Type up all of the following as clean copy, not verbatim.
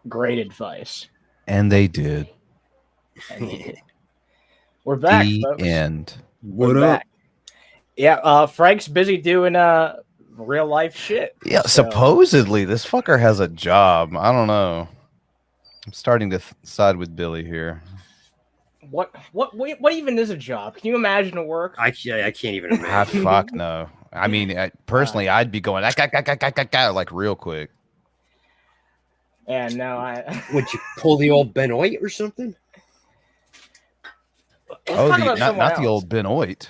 great advice. And they did. We're back, the folks. end. We're back. Yeah, Frank's busy doing real life shit. Yeah, so. Supposedly this fucker has a job. I don't know. I'm starting to side with Billy here. What even is a job? Can you imagine a work? I can't even imagine. Fuck no. I mean, personally, I'd be going like real quick. Yeah, no, Would you pull the old Benoit or something? Not the old Benoit.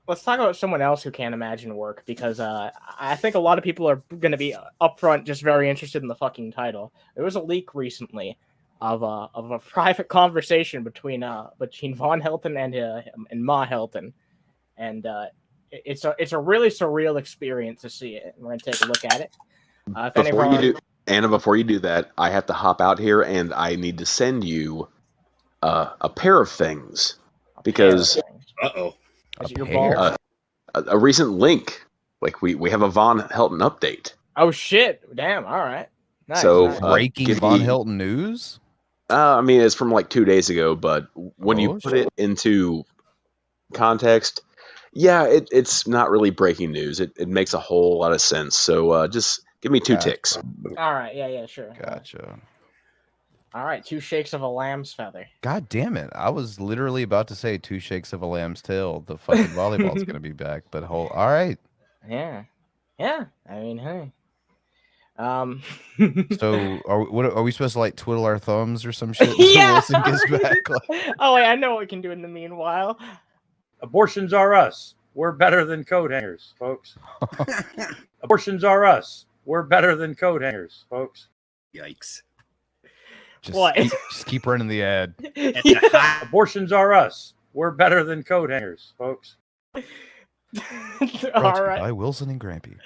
Let's talk about someone else who can't imagine work, because I think a lot of people are going to be upfront just very interested in the fucking title. There was a leak recently of a private conversation between Von Hilton and Ma Hilton, and it's a really surreal experience to see it. We're going to take a look at it. Before you do that, I have to hop out here, and I need to send you a pair of things, because a recent link. Like we have a Von Hilton update. Oh shit! Damn. All right. Nice. So breaking Von Hilton news. I mean, it's from like 2 days ago, but when you put it into context, yeah, it's not really breaking news. It makes a whole lot of sense. So just give me 2 ticks. All right. Yeah. Sure. Gotcha. All right. 2 shakes of a lamb's feather. God damn it! I was literally about to say 2 shakes of a lamb's tail. The fucking volleyball's gonna be back, but all right. Yeah. I mean, hey. So are we supposed to like twiddle our thumbs or some shit? Yeah. Wilson gets back? Oh wait, I know what we can do in the meanwhile. Abortions are us. We're better than coat hangers, folks. Abortions are us. We're better than coat hangers, folks. Yikes. Just keep running the ad. Abortions are us. We're better than coat hangers, folks. All right. By Wilson and Grampy.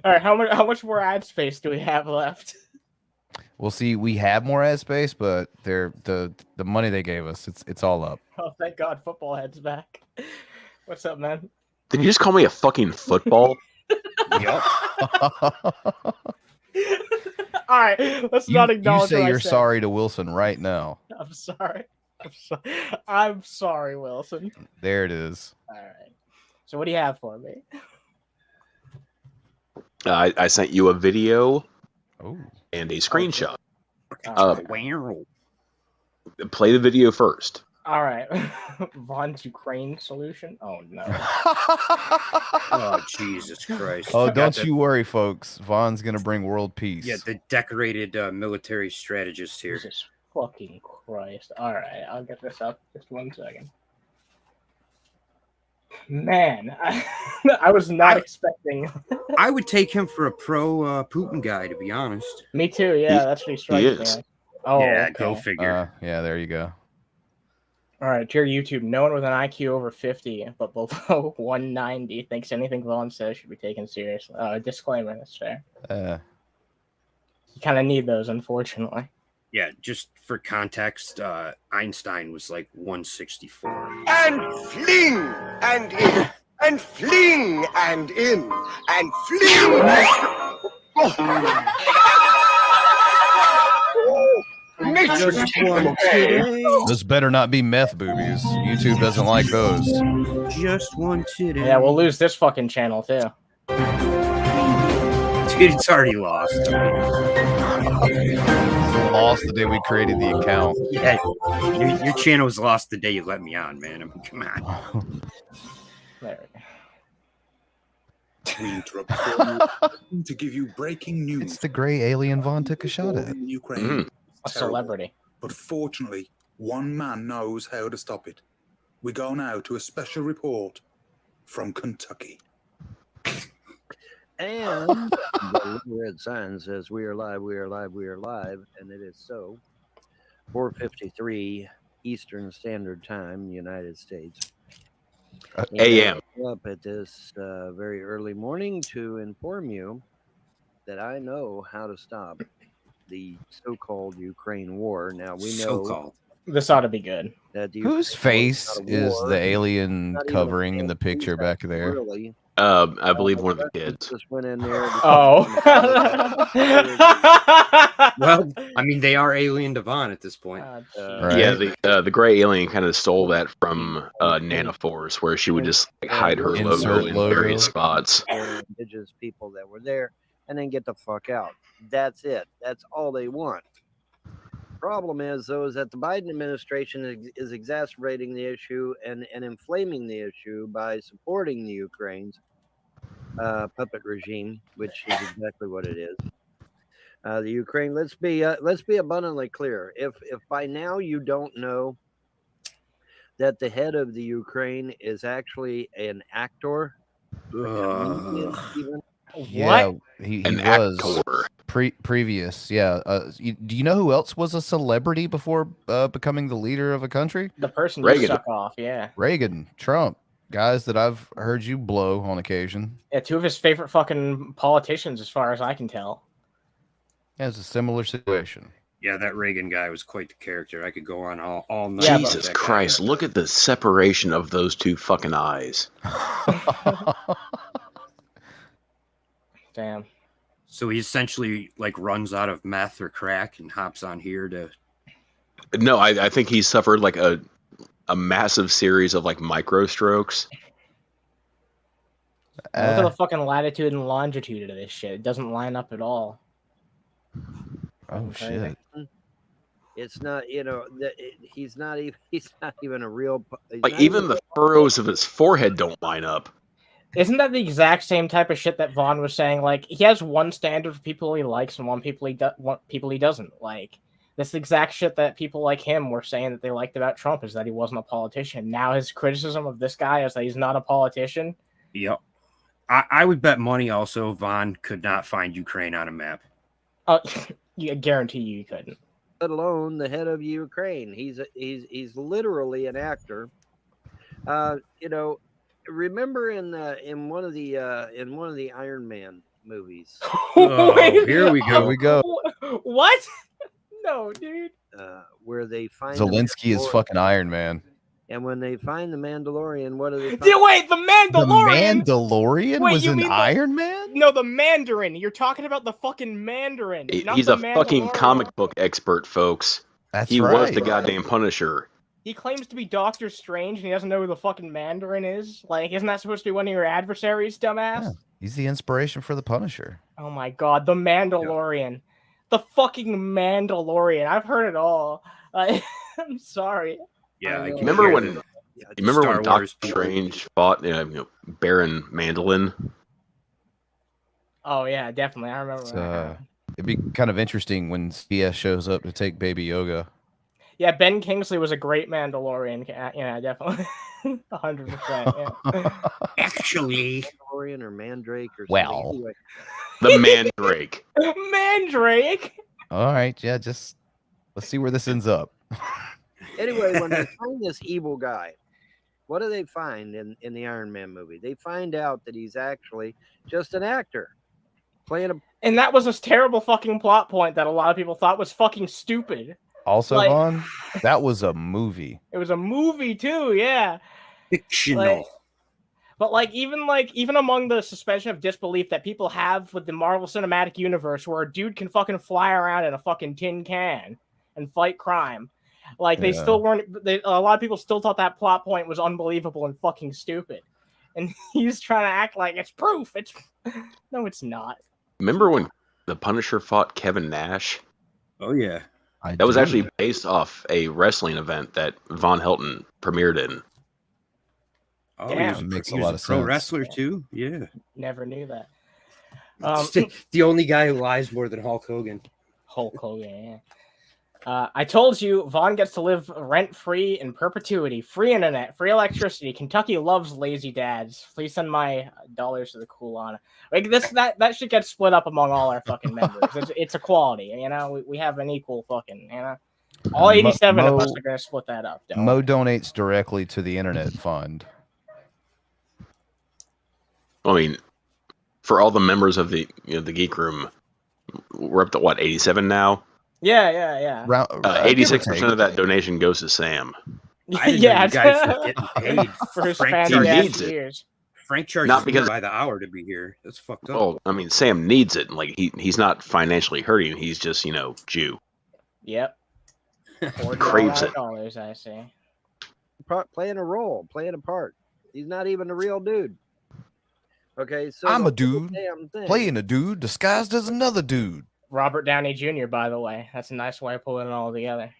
All right, how much more ad space do we have left? We'll see. We have more ad space, but the money they gave us, it's all up. Oh, thank God, football head's back. What's up, man? Did you just call me a fucking football? Yep. All right, let's not acknowledge. You say you're sorry to Wilson right now. I'm sorry. I'm sorry, Wilson. There it is. All right. So what do you have for me? I sent you a video and a screenshot. Wow. Play the video first. All right. Von's Ukraine solution? Oh, no. Oh, Jesus Christ. Oh, don't you worry, folks. Von's going to bring world peace. Yeah, the decorated military strategist here. Jesus fucking Christ. All right, I'll get this up. Just 1 second. Man, I was not expecting. I would take him for a pro Putin guy, to be honest. Me too. Yeah, that's what he strikes me. Oh, yeah, okay. go figure. Yeah, there you go. All right, dear YouTube, no one with an IQ over 50 but below 190 thinks anything Vaughn says should be taken seriously. Disclaimer, that's fair. You kind of need those, unfortunately. Yeah, just for context, Einstein was like 164. And fling and in, and fling and in, and fling. This better not be meth boobies. YouTube doesn't like those. Just one today. Yeah, we'll lose this fucking channel too. Dude, it's already lost. Lost the day we created the account. Yeah, your channel was lost the day you let me on, man. I mean, come on. There we go. We interrupt to give you breaking news. It's the gray alien Vaughn took a shot at. Ukraine. A celebrity. But fortunately, one man knows how to stop it. We go now to a special report from Kentucky. And the red sign says we are live, we are live, we are live, and it is so. 4:53 Eastern Standard Time, United States. AM. Up at this very early morning to inform you that I know how to stop the so-called Ukraine war. Now we know this ought to be good. That whose face is the alien covering in the picture back there? Really I believe one of the kids. Just went in there. Oh. Well, I mean, they are alien Devon at this point. Right. Yeah, the gray alien kind of stole that from Nanoforce, where she would just like, hide her Insert logo in logo. various spots. Indigenous people that were there, and then get the fuck out. That's it. That's all they want. Problem is, though, is that the Biden administration is exacerbating the issue and inflaming the issue by supporting the Ukraine's puppet regime, which is exactly what it is. The Ukraine. Let's be abundantly clear. If by now you don't know that the head of the Ukraine is actually an actor, Yeah, he An was actor. previous. Yeah. Do you know who else was a celebrity before becoming the leader of a country? The person you Reagan. suck off, yeah. Reagan, Trump, guys that I've heard you blow on occasion. Yeah, two of his favorite fucking politicians, as far as I can tell. Yeah, it's a similar situation. Yeah, that Reagan guy was quite the character. I could go on all night. Yeah, about Jesus that guy. Christ, look at the separation of those two fucking eyes. Damn. So he essentially like runs out of meth or crack and hops on here to. No, I think he suffered like a massive series of like micro strokes. Look at the fucking latitude and longitude of this shit. It doesn't line up at all. Oh shit! it's not. He's not even a real. Like even the furrows of his forehead don't line up. Isn't that the exact same type of shit that Vaughn was saying? Like, he has one standard for people he likes and one people he doesn't like. That's the exact shit that people like him were saying that they liked about Trump, is that he wasn't a politician. Now his criticism of this guy is that he's not a politician. Yep. I would bet money also Vaughn could not find Ukraine on a map. I guarantee you couldn't. Let alone the head of Ukraine. He's literally an actor. Remember in one of the Iron Man movies. Here we go. Here we go. What? No, dude. Where they find Zelensky is fucking Iron Man. And when they find the Mandalorian, what do they find? Wait, the Mandalorian. The Mandalorian Wait, was you an mean Iron Man? No, the Mandarin. You're talking about the fucking Mandarin. Not He's the a fucking Mandalorian. comic book expert, folks. That's He right. was the goddamn Punisher. He claims to be Doctor Strange and he doesn't know who the fucking Mandarin is. Like, isn't that supposed to be one of your adversaries, dumbass? Yeah, he's the inspiration for the Punisher. Oh my god, the Mandalorian. Yeah. The fucking Mandalorian. I've heard it all. I'm sorry. Yeah, I Remember when Star Doctor Wars people. Strange fought Baron Mandolin? Oh yeah, definitely. I remember that. It'd be kind of interesting when CS shows up to take Baby Yoga. Yeah, Ben Kingsley was a great Mandalorian. Yeah, definitely. 100%. Yeah. Actually, Mandalorian or Mandrake or Well. something. Anyway, The Mandrake. Mandrake. All right, yeah, just let's see where this ends up. Anyway, when they find this evil guy, what do they find in the Iron Man movie? They find out that he's actually just an actor playing a. And that was a terrible fucking plot point that a lot of people thought was fucking stupid. Also, Like- Vaughn, that was a movie. It was a movie too, yeah. fictional. But even among the suspension of disbelief that people have with the Marvel Cinematic Universe, where a dude can fucking fly around in a fucking tin can and fight crime, like they still weren't. A lot of people still thought that plot point was unbelievable and fucking stupid. And he's trying to act like it's proof. No, it's not. Remember when the Punisher fought Kevin Nash? Oh yeah. That was actually based off a wrestling event that Von Helton premiered in. Oh, Damn. he was, Makes he a was lot of pro sense. wrestler too. Yeah. Never knew that. The only guy who lies more than Hulk Hogan. Hulk Hogan, yeah. I told you, Vaughn gets to live rent-free in perpetuity. Free internet, free electricity. Kentucky loves lazy dads. Please send my dollars to the Kulana. Like that should get split up among all our fucking members. It's equality, we have an equal fucking, All 87 of us are gonna split that up. Mo donates directly to the Internet Fund. I mean, for all the members of the the Geek Room, we're up to what, 87 now? Yeah. 86% of that donation goes to Sam. I didn't know you guys were getting paid. For his Frank fancy He ass needs it. years. Frank charges Not because- me by the hour to be here. That's fucked up. Well, I mean, Sam needs it. Like he's not financially hurting. He's just Jew. Yep. Craves it. $40, I see. Playing a role, playing a part. He's not even a real dude. Okay, so I'm the a dude damn thing- playing a dude disguised as another dude. Robert Downey Jr., by the way. That's a nice way of pulling it all together.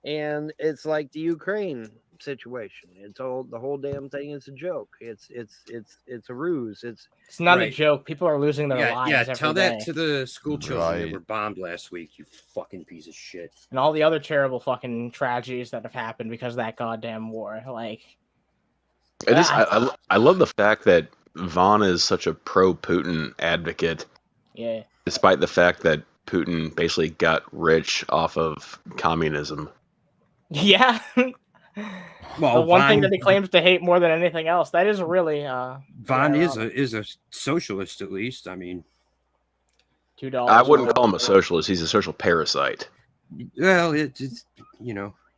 And it's like the Ukraine situation. It's all the whole damn thing is a joke. It's a ruse. It's not a Right. joke. People are losing their Yeah, lives. yeah. every Tell day. that to the school children that Right. were bombed last week. You fucking piece of shit. And all the other terrible fucking tragedies that have happened because of that goddamn war. Like, I love the fact that Vaughn is such a pro-Putin advocate, yeah. despite the fact that Putin basically got rich off of communism. Yeah. Well, the one thing Vaughn- that he claims to hate more than anything else. That is really Vaughn yeah, is a socialist, at least. I mean, $2. I wouldn't call him a socialist. He's a social parasite. well, it's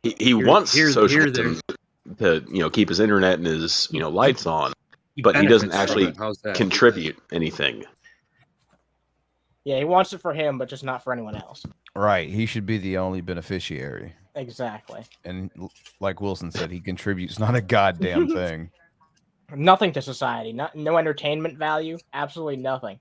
He Here- wants here- socialism to keep his internet and his lights on, but he doesn't benefits from actually it. How's that? contribute anything. Yeah, he wants it for him, but just not for anyone else. Right. He should be the only beneficiary. Exactly. And like Wilson said, he contributes not a goddamn thing. Nothing to society. No entertainment value. Absolutely nothing.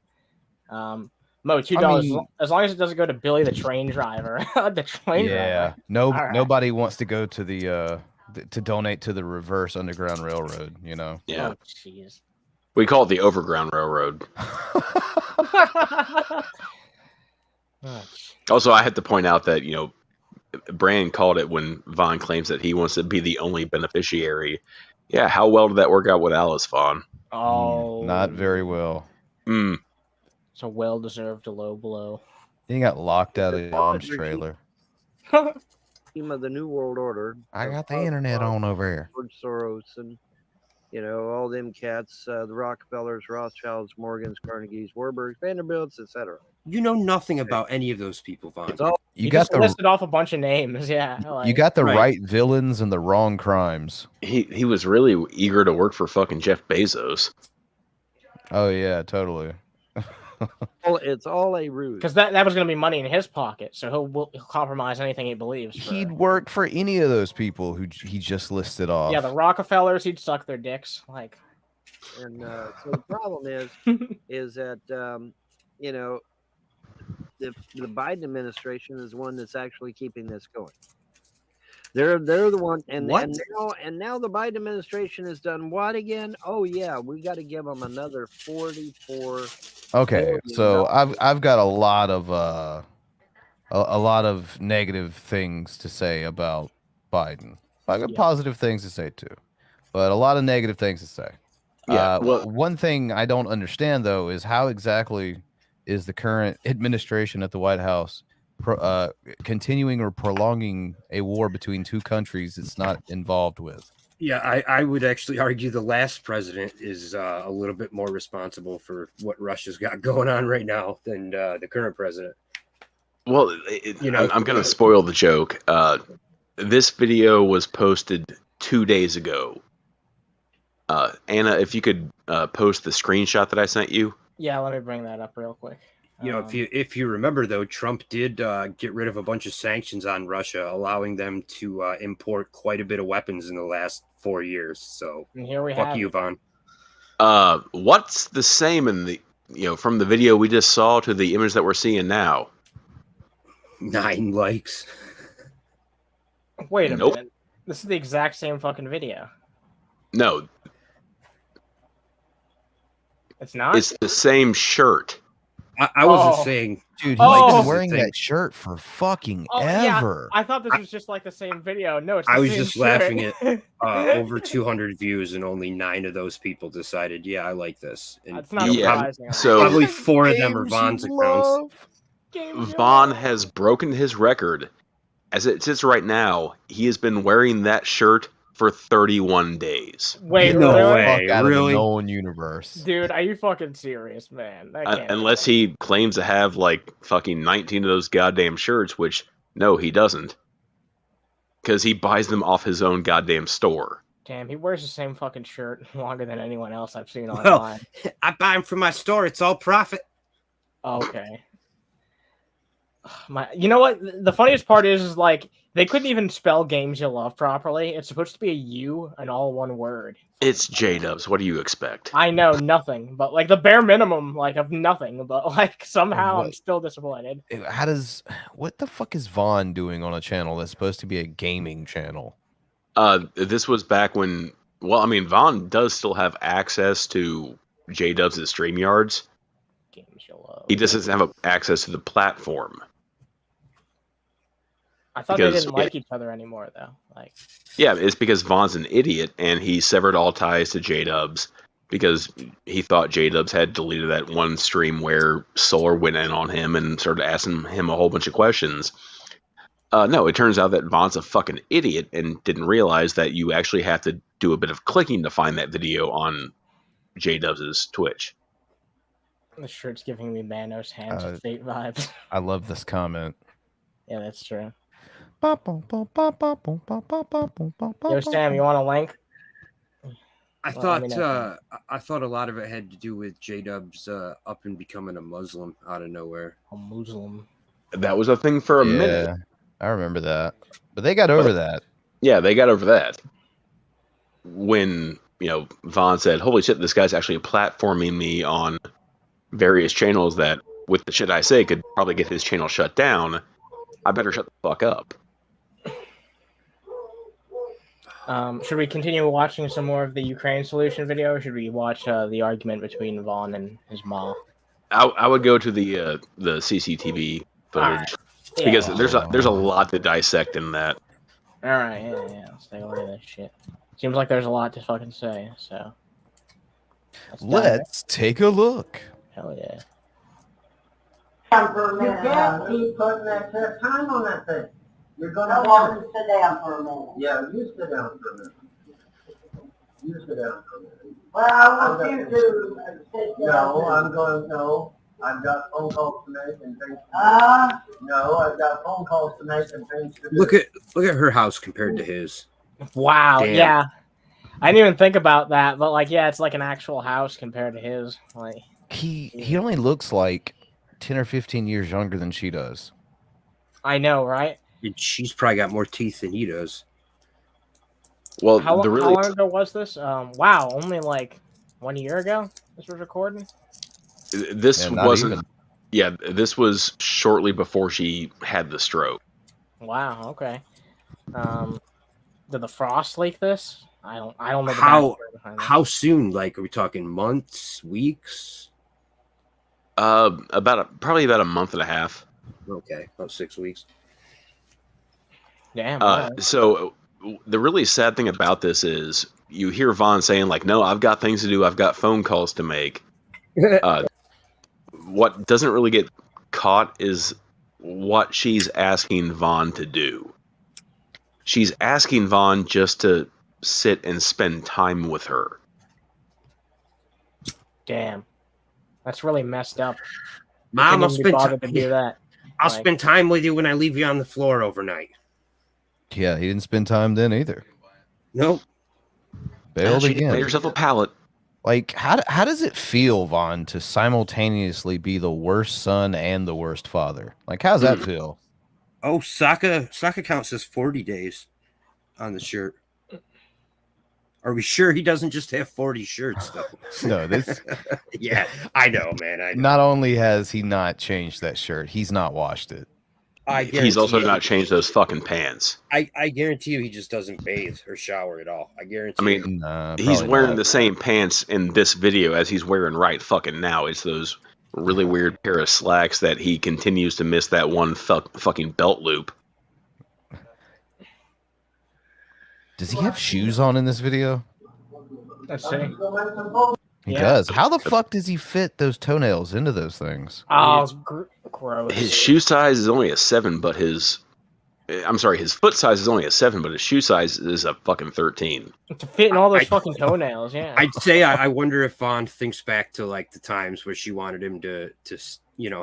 Mo, $2. I mean- as long as it doesn't go to Billy the train driver. The train Yeah. driver. All right. Nobody wants to go to the to donate to the reverse Underground Railroad, Yeah, Oh, jeez. we call it the Overground Railroad. Oh, Also, I have to point out that Bran called it when Vaughn claims that he wants to be the only beneficiary. Yeah, how well did that work out with Alice Vaughn? oh, Not very well. Mm. It's a well-deserved low blow. He got locked out of the mom's trailer. team of the New World Order. I got the internet on over here. George Soros and all them cats, the Rockefellers, Rothschilds, Morgans, Carnegies, Warburgs, Vanderbilts, etc. You know nothing about any of those people, Vaughn. It's all You got just the listed off a bunch of names. Yeah. Like, you got the Right. right villains and the wrong crimes. He was really eager to work for fucking Jeff Bezos. Oh yeah, totally. it's all a ruse. because that was going to be money in his pocket, so he'll compromise anything he believes. For. He'd work for any of those people who he just listed off. Yeah, the Rockefellers, he'd suck their dicks. Like, And so the problem is that the Biden administration is the one that's actually keeping this going. They're the one, and now the Biden administration has done what again? Oh yeah, we got to give them another 44. Okay, $40 so I've got a lot of negative things to say about Biden. I got positive things to say too, but a lot of negative things to say. Yeah, well- one thing I don't understand though is how exactly is the current administration at the White House continuing or prolonging a war between two countries it's not involved with? Yeah, I would actually argue the last president is a little bit more responsible for what Russia's got going on right now than the current president. Well, I'm going to spoil the joke. This video was posted 2 days ago. Anna, if you could post the screenshot that I sent you. yeah, let me bring that up real quick. If you remember though, Trump did get rid of a bunch of sanctions on Russia, allowing them to import quite a bit of weapons in the last 4 years. So And here we fuck have you, it. Vaughn. What's the same in the from the video we just saw to the image that we're seeing now? 9 likes. Wait a Nope. minute. This is the exact same fucking video. No, It's not? it's the same shirt. I wasn't Oh. saying. Dude, he's Oh. been wearing Thing. that shirt for fucking Oh, yeah. ever. I thought this was just like the same video. No, it's the I was same just shirt. laughing at over 200 views, and only 9 of those people decided, yeah, I like this. And That's not Yeah, surprising. so- probably 4 of them are Games you Vaughn's accounts. love. Games Vaughn has broken his record. As it sits right now, he has been wearing that shirt for 31 days. Wait, No really? way. Fuck out really? of the known universe. Dude, are you fucking serious, man? That can't be Unless right. he claims to have like fucking 19 of those goddamn shirts, which no, he doesn't. Because he buys them off his own goddamn store. Damn, he wears the same fucking shirt longer than anyone else I've seen Well, online. I buy them from my store. It's all profit. Okay. You know what? The funniest part is like they couldn't even spell Games You Love properly. It's supposed to be a U and all one word. It's J-Dubs. What do you expect? I know nothing, but like the bare minimum, like of nothing. But like somehow I'm still disappointed. What the fuck is Vaughn doing on a channel that's supposed to be a gaming channel? This was back when. Well, I mean, Vaughn does still have access to J-Dubs' StreamYards. Games You Love. He just doesn't have access to the platform. I thought they didn't like each other anymore, though. Like, yeah, it's because Vaughn's an idiot, and he severed all ties to J-Dubs because he thought J-Dubs had deleted that one stream where Solar went in on him and started asking him a whole bunch of questions. No, it turns out that Vaughn's a fucking idiot and didn't realize that you actually have to do a bit of clicking to find that video on J-Dubs' Twitch. the shirt's giving me Manos Hands of Fate vibes. I love this comment. Yeah, that's true. Yo, Yo, Sam, you want a link? I thought a lot of it had to do with J-Dubs up and becoming a Muslim out of nowhere. A Muslim. That was a thing for a minute. I remember that. But they got over that. Yeah, they got over that. When, Vaughn said, holy shit, this guy's actually platforming me on various channels that, with the shit I say, could probably get his channel shut down. I better shut the fuck up. Should we continue watching some more of the Ukraine solution video, or should we watch the argument between Vaughn and his mom? I would go to the CCTV footage because there's a lot to dissect in that. All right, yeah. Let's take a look at this shit. Seems like there's a lot to fucking say. So let's take a look. Hell yeah. You can't keep putting that time on that thing. You're gonna have to sit down for a minute. Yeah, you sit down for a minute. You sit down for a minute. Well, I want you to sit down. No, I've got phone calls to make and things. No, I've got phone calls to make and things to do. Look at her house compared to his. Wow, Damn. yeah. I didn't even think about that, but like, yeah, it's like an actual house compared to his. Like, he only looks like 10 or 15 years younger than she does. I know, right? And she's probably got more teeth than he does. Well, how long ago was this? Wow, only like 1 year ago this was recorded? This wasn't... Yeah, this was shortly before she had the stroke. Wow, okay. Did the Frost leak this? I don't know how soon? Like, are we talking months, weeks? Probably about a month and a half. Okay, about 6 weeks. Damn. Right. So the really sad thing about this is you hear Vaughn saying like, "No, I've got things to do. I've got phone calls to make." What doesn't really get caught is what she's asking Vaughn to do. She's asking Vaughn just to sit and spend time with her. Damn. That's really messed up. Mom, I'll spend time with you when I leave you on the floor overnight. Yeah, he didn't spend time then either. Nope. Bailed She again. made herself a pallet. Like, how does it feel, Vaughn, to simultaneously be the worst son and the worst father? Like, how's that feel? Oh, Saka count says 40 days on the shirt. Are we sure he doesn't just have 40 shirts, though? No, this... Yeah, I know, man. I know. Not only has he not changed that shirt, he's not washed it. He's also not changed those fucking pants. I guarantee you he just doesn't bathe or shower at all. I guarantee I mean, he's wearing the same pants in this video as he's wearing right fucking now. It's those really weird pair of slacks that he continues to miss that one fucking belt loop. Does he have shoes on in this video? Let's see. He does. How the fuck does he fit those toenails into those things? Oh, gross. His shoe size is only a 7, but his I'm sorry, his foot size is only a 7, but his shoe size is a fucking 13. To fit in all those fucking toenails, yeah. I'd say I wonder if Vaughn thinks back to like the times where she wanted him to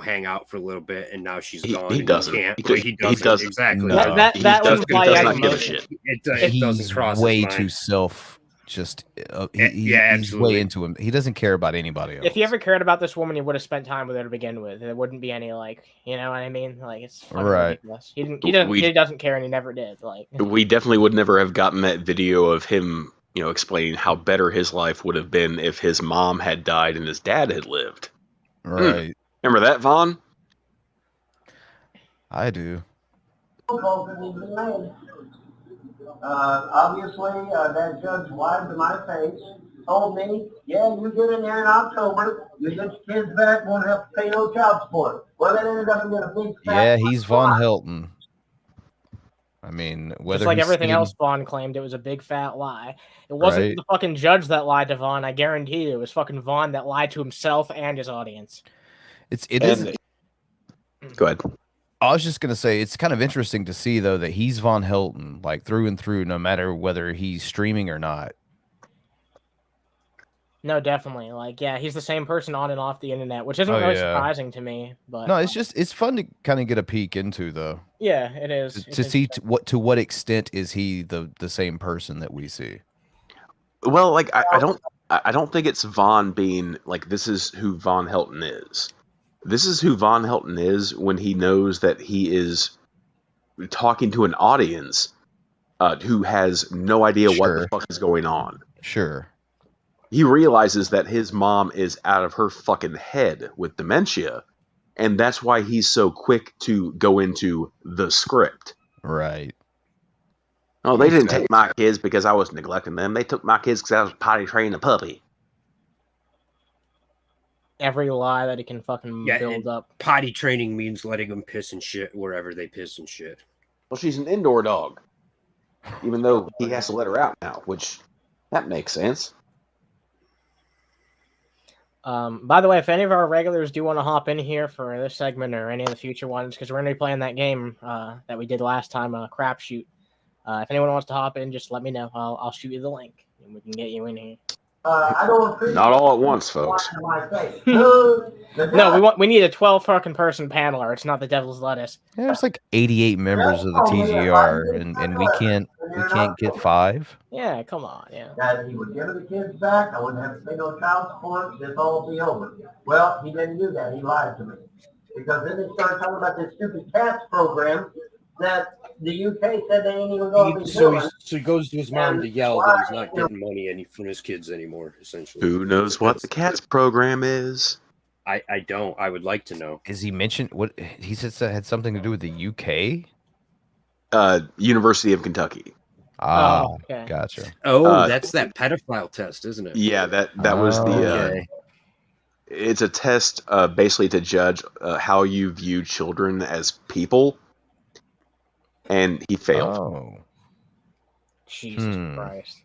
hang out for a little bit, and now she's gone. He doesn't. He doesn't. Exactly. No. That He does not give a emotion. shit. It doesn't He's cross way his mind. too self. Just he's absolutely. way into him. He doesn't care about anybody else. If he ever cared about this woman, he would have spent time with her to begin with. There wouldn't be any you know what I mean? Like it's fucking ridiculous. He doesn't care, and he never did. Like We definitely would never have gotten that video of him, explaining how better his life would have been if his mom had died and his dad had lived. Right. Remember that, Vaughn? I do. Obviously, that judge lied to my face, told me, yeah, you get in there in October, you get your kids back, won't have to pay no child support. Well, that ended up being a big Yeah, he's Von Hilton. I mean, whether just like he's everything seen- else Vaughn claimed, it was a big fat lie. It wasn't Right. the fucking judge that lied to Vaughn. I guarantee you, it was fucking Vaughn that lied to himself and his audience. it is. Go ahead. I was just gonna say it's kind of interesting to see though that he's Von Hilton, like through and through, no matter whether he's streaming or not. No, definitely. Like, yeah, he's the same person on and off the internet, which isn't Oh, really yeah. surprising to me. But No, it's fun to kind of get a peek into though, yeah, it is. to see to what extent is he the same person that we see. Well, like I don't think it's Vaughn being like, this is who Von Hilton is. This is who Von Hilton is when he knows that he is talking to an audience who has no idea what the fuck is going on. Sure. He realizes that his mom is out of her fucking head with dementia, and that's why he's so quick to go into the script. Right. Oh, they didn't take my kids because I was neglecting them. They took my kids because I was potty training a puppy. Every lie that he can fucking build up. Potty training means letting them piss and shit wherever they piss and shit. Well, she's an indoor dog, even though he has to let her out now, which that makes sense. By the way, if any of our regulars do want to hop in here for this segment or any of the future ones, because we're going to be playing that game that we did last time, Crapshoot. If anyone wants to hop in, just let me know. I'll shoot you the link, and we can get you in here. I don't appreciate Not all at once, folks. No, we need a 12 fucking person paneler. It's not the devil's lettuce. Yeah, there's like 88 members of the TGR, and we can't get 5. Yeah, come on, yeah. That he would give the kids back, I wouldn't have to pay no child support, this all will be over. Well, he didn't do that, he lied to me. Because then they started talking about this stupid cats program that the UK said they ain't even going to be doing. So he goes to his mom to yell that he's not getting money from his kids anymore, essentially. Who knows what the cats program is? I don't. I would like to know. Is he mentioned what he said that had something to do with the UK? University of Kentucky. Ah, okay. Gotcha. Oh, that's that pedophile test, isn't it? Yeah, that was the. It's a test, basically to judge how you view children as people, and he failed. Oh, Jesus Christ.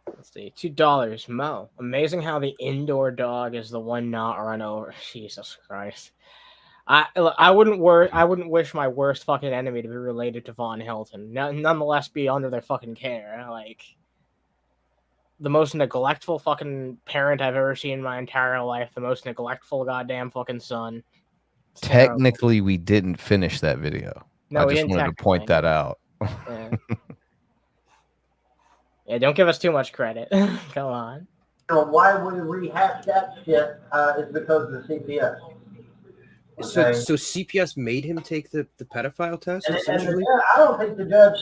Let's see, $2. Mo. Amazing how the indoor dog is the one not run over. Jesus Christ. I wouldn't wish my worst fucking enemy to be related to Von Hilton. Nonetheless, be under their fucking care. Like, the most neglectful fucking parent I've ever seen in my entire life. The most neglectful goddamn fucking son. It's technically, we didn't finish that video. No, I just wanted to point that out. Yeah. Yeah, don't give us too much credit. Come on. Why we rehash that shit is because of the CPS. So CPS made him take the pedophile test, essentially? I don't think the judge,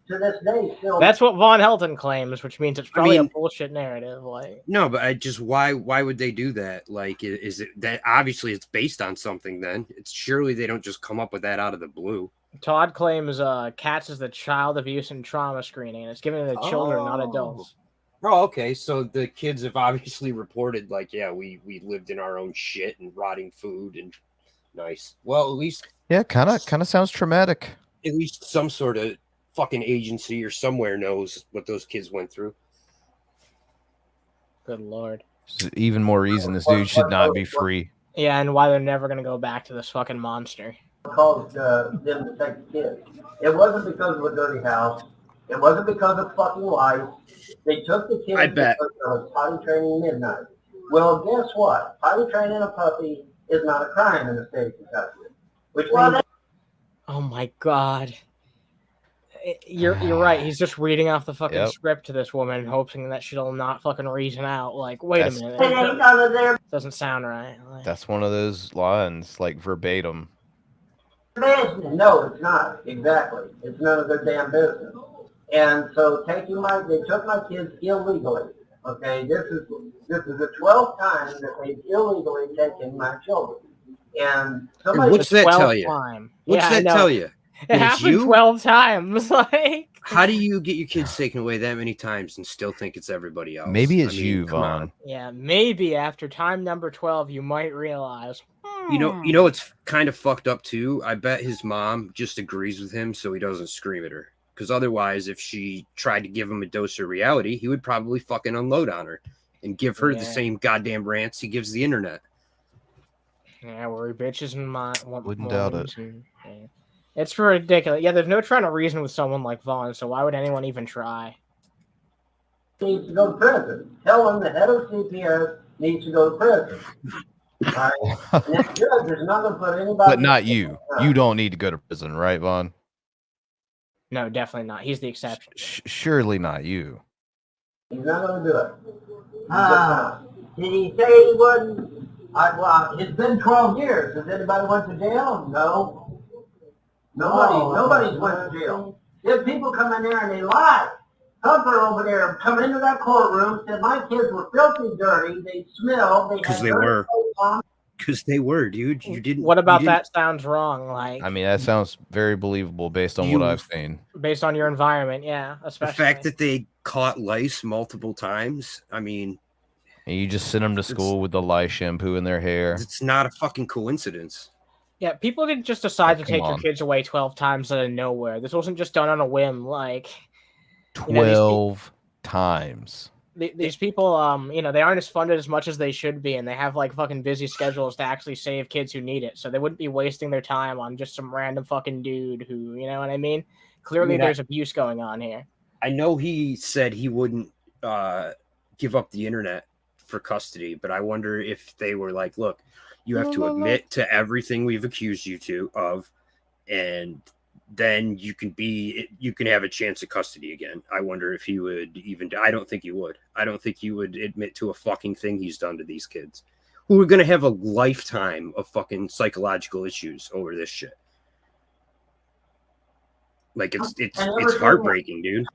to this day, still... That's what Von Hilton claims, which means it's probably a bullshit narrative. Like, no, but why would they do that? Like, is it that obviously it's based on something? Then it's surely they don't just come up with that out of the blue. Todd claims CATS is the child abuse and trauma screening, and it's given to children, not adults. Oh, okay. So the kids have obviously reported, like, yeah, we lived in our own shit and rotting food and nice. Well, at least kind of sounds traumatic. At least some sort of fucking agency or somewhere knows what those kids went through. Good lord. It's even more reason this dude should not be free. Yeah, and why they're never gonna go back to this fucking monster. caused them to take the kids. It wasn't because of a dirty house. It wasn't because of fucking lice. They took the kids I bet. because there was potty training midnight. Well, guess what? Potty training a puppy is not a crime in the state of Kentucky. Which means Oh my god. You're right. He's just reading off the fucking script to this woman, hoping that she'll not fucking reason out. Like, wait a minute. it ain't none of their Doesn't sound right. Like, That's one of those lines, like verbatim. business. No, it's not. Exactly. It's none of their damn business. And so they took my kids illegally. Okay, this is the 12th time that they've illegally taken my children. And somebody What's that tell you? time. What's Yeah, I that know. tell you? It That it's happened you? 12 times. Like, How do you get your kids taken away that many times and still think it's everybody else? Maybe it's I mean, you, come on. Vaughn. yeah, maybe after time number 12, you might realize. You know, it's kind of fucked up too. I bet his mom just agrees with him so he doesn't scream at her. Because otherwise, if she tried to give him a dose of reality, he would probably fucking unload on her and give her the same goddamn rants he gives the internet. Yeah, where he bitches and Wouldn't doubt it. Yeah. It's ridiculous. Yeah, there's no trying to reason with someone like Vaughn, so why would anyone even try? needs to go to prison. Tell him the head of CPS needs to go to prison. All right? And that judge is not going to put anybody. But not you. You don't need to go to prison, right, Vaughn? No, definitely not. He's the exception. Surely not you. He's not going to do it. Did he say he wouldn't? Well, it's been 12 years. Has anybody went to jail? No. Nobody's went to jail. If people come in there and they lie, Humper over there come into that courtroom, said my kids were filthy dirty, they smelled, they Because had they dirty were. clothes on. Because they were, dude. You didn't. What about you didn't- that sounds wrong? Like, I mean, that sounds very believable based on what I've seen. based on your environment, yeah, The especially. fact that they caught lice multiple times, I mean, And you just send them to school with the lice shampoo in their hair. it's not a fucking coincidence. Yeah, people didn't just decide to Come take their on. kids away 12 times out of nowhere. This wasn't just done on a whim. Like, 12 times. these people, they aren't as funded as much as they should be, and they have like fucking busy schedules to actually save kids who need it. So they wouldn't be wasting their time on just some random fucking dude who, you know what I mean? Clearly, there's abuse going on here. I know he said he wouldn't give up the internet for custody, but I wonder if they were like, look, you have to admit to everything we've accused you of, and then you can have a chance at custody again. I wonder if he would even. I don't think he would. I don't think he would admit to a fucking thing he's done to these kids, who are going to have a lifetime of fucking psychological issues over this shit. Like it's heartbreaking, dude.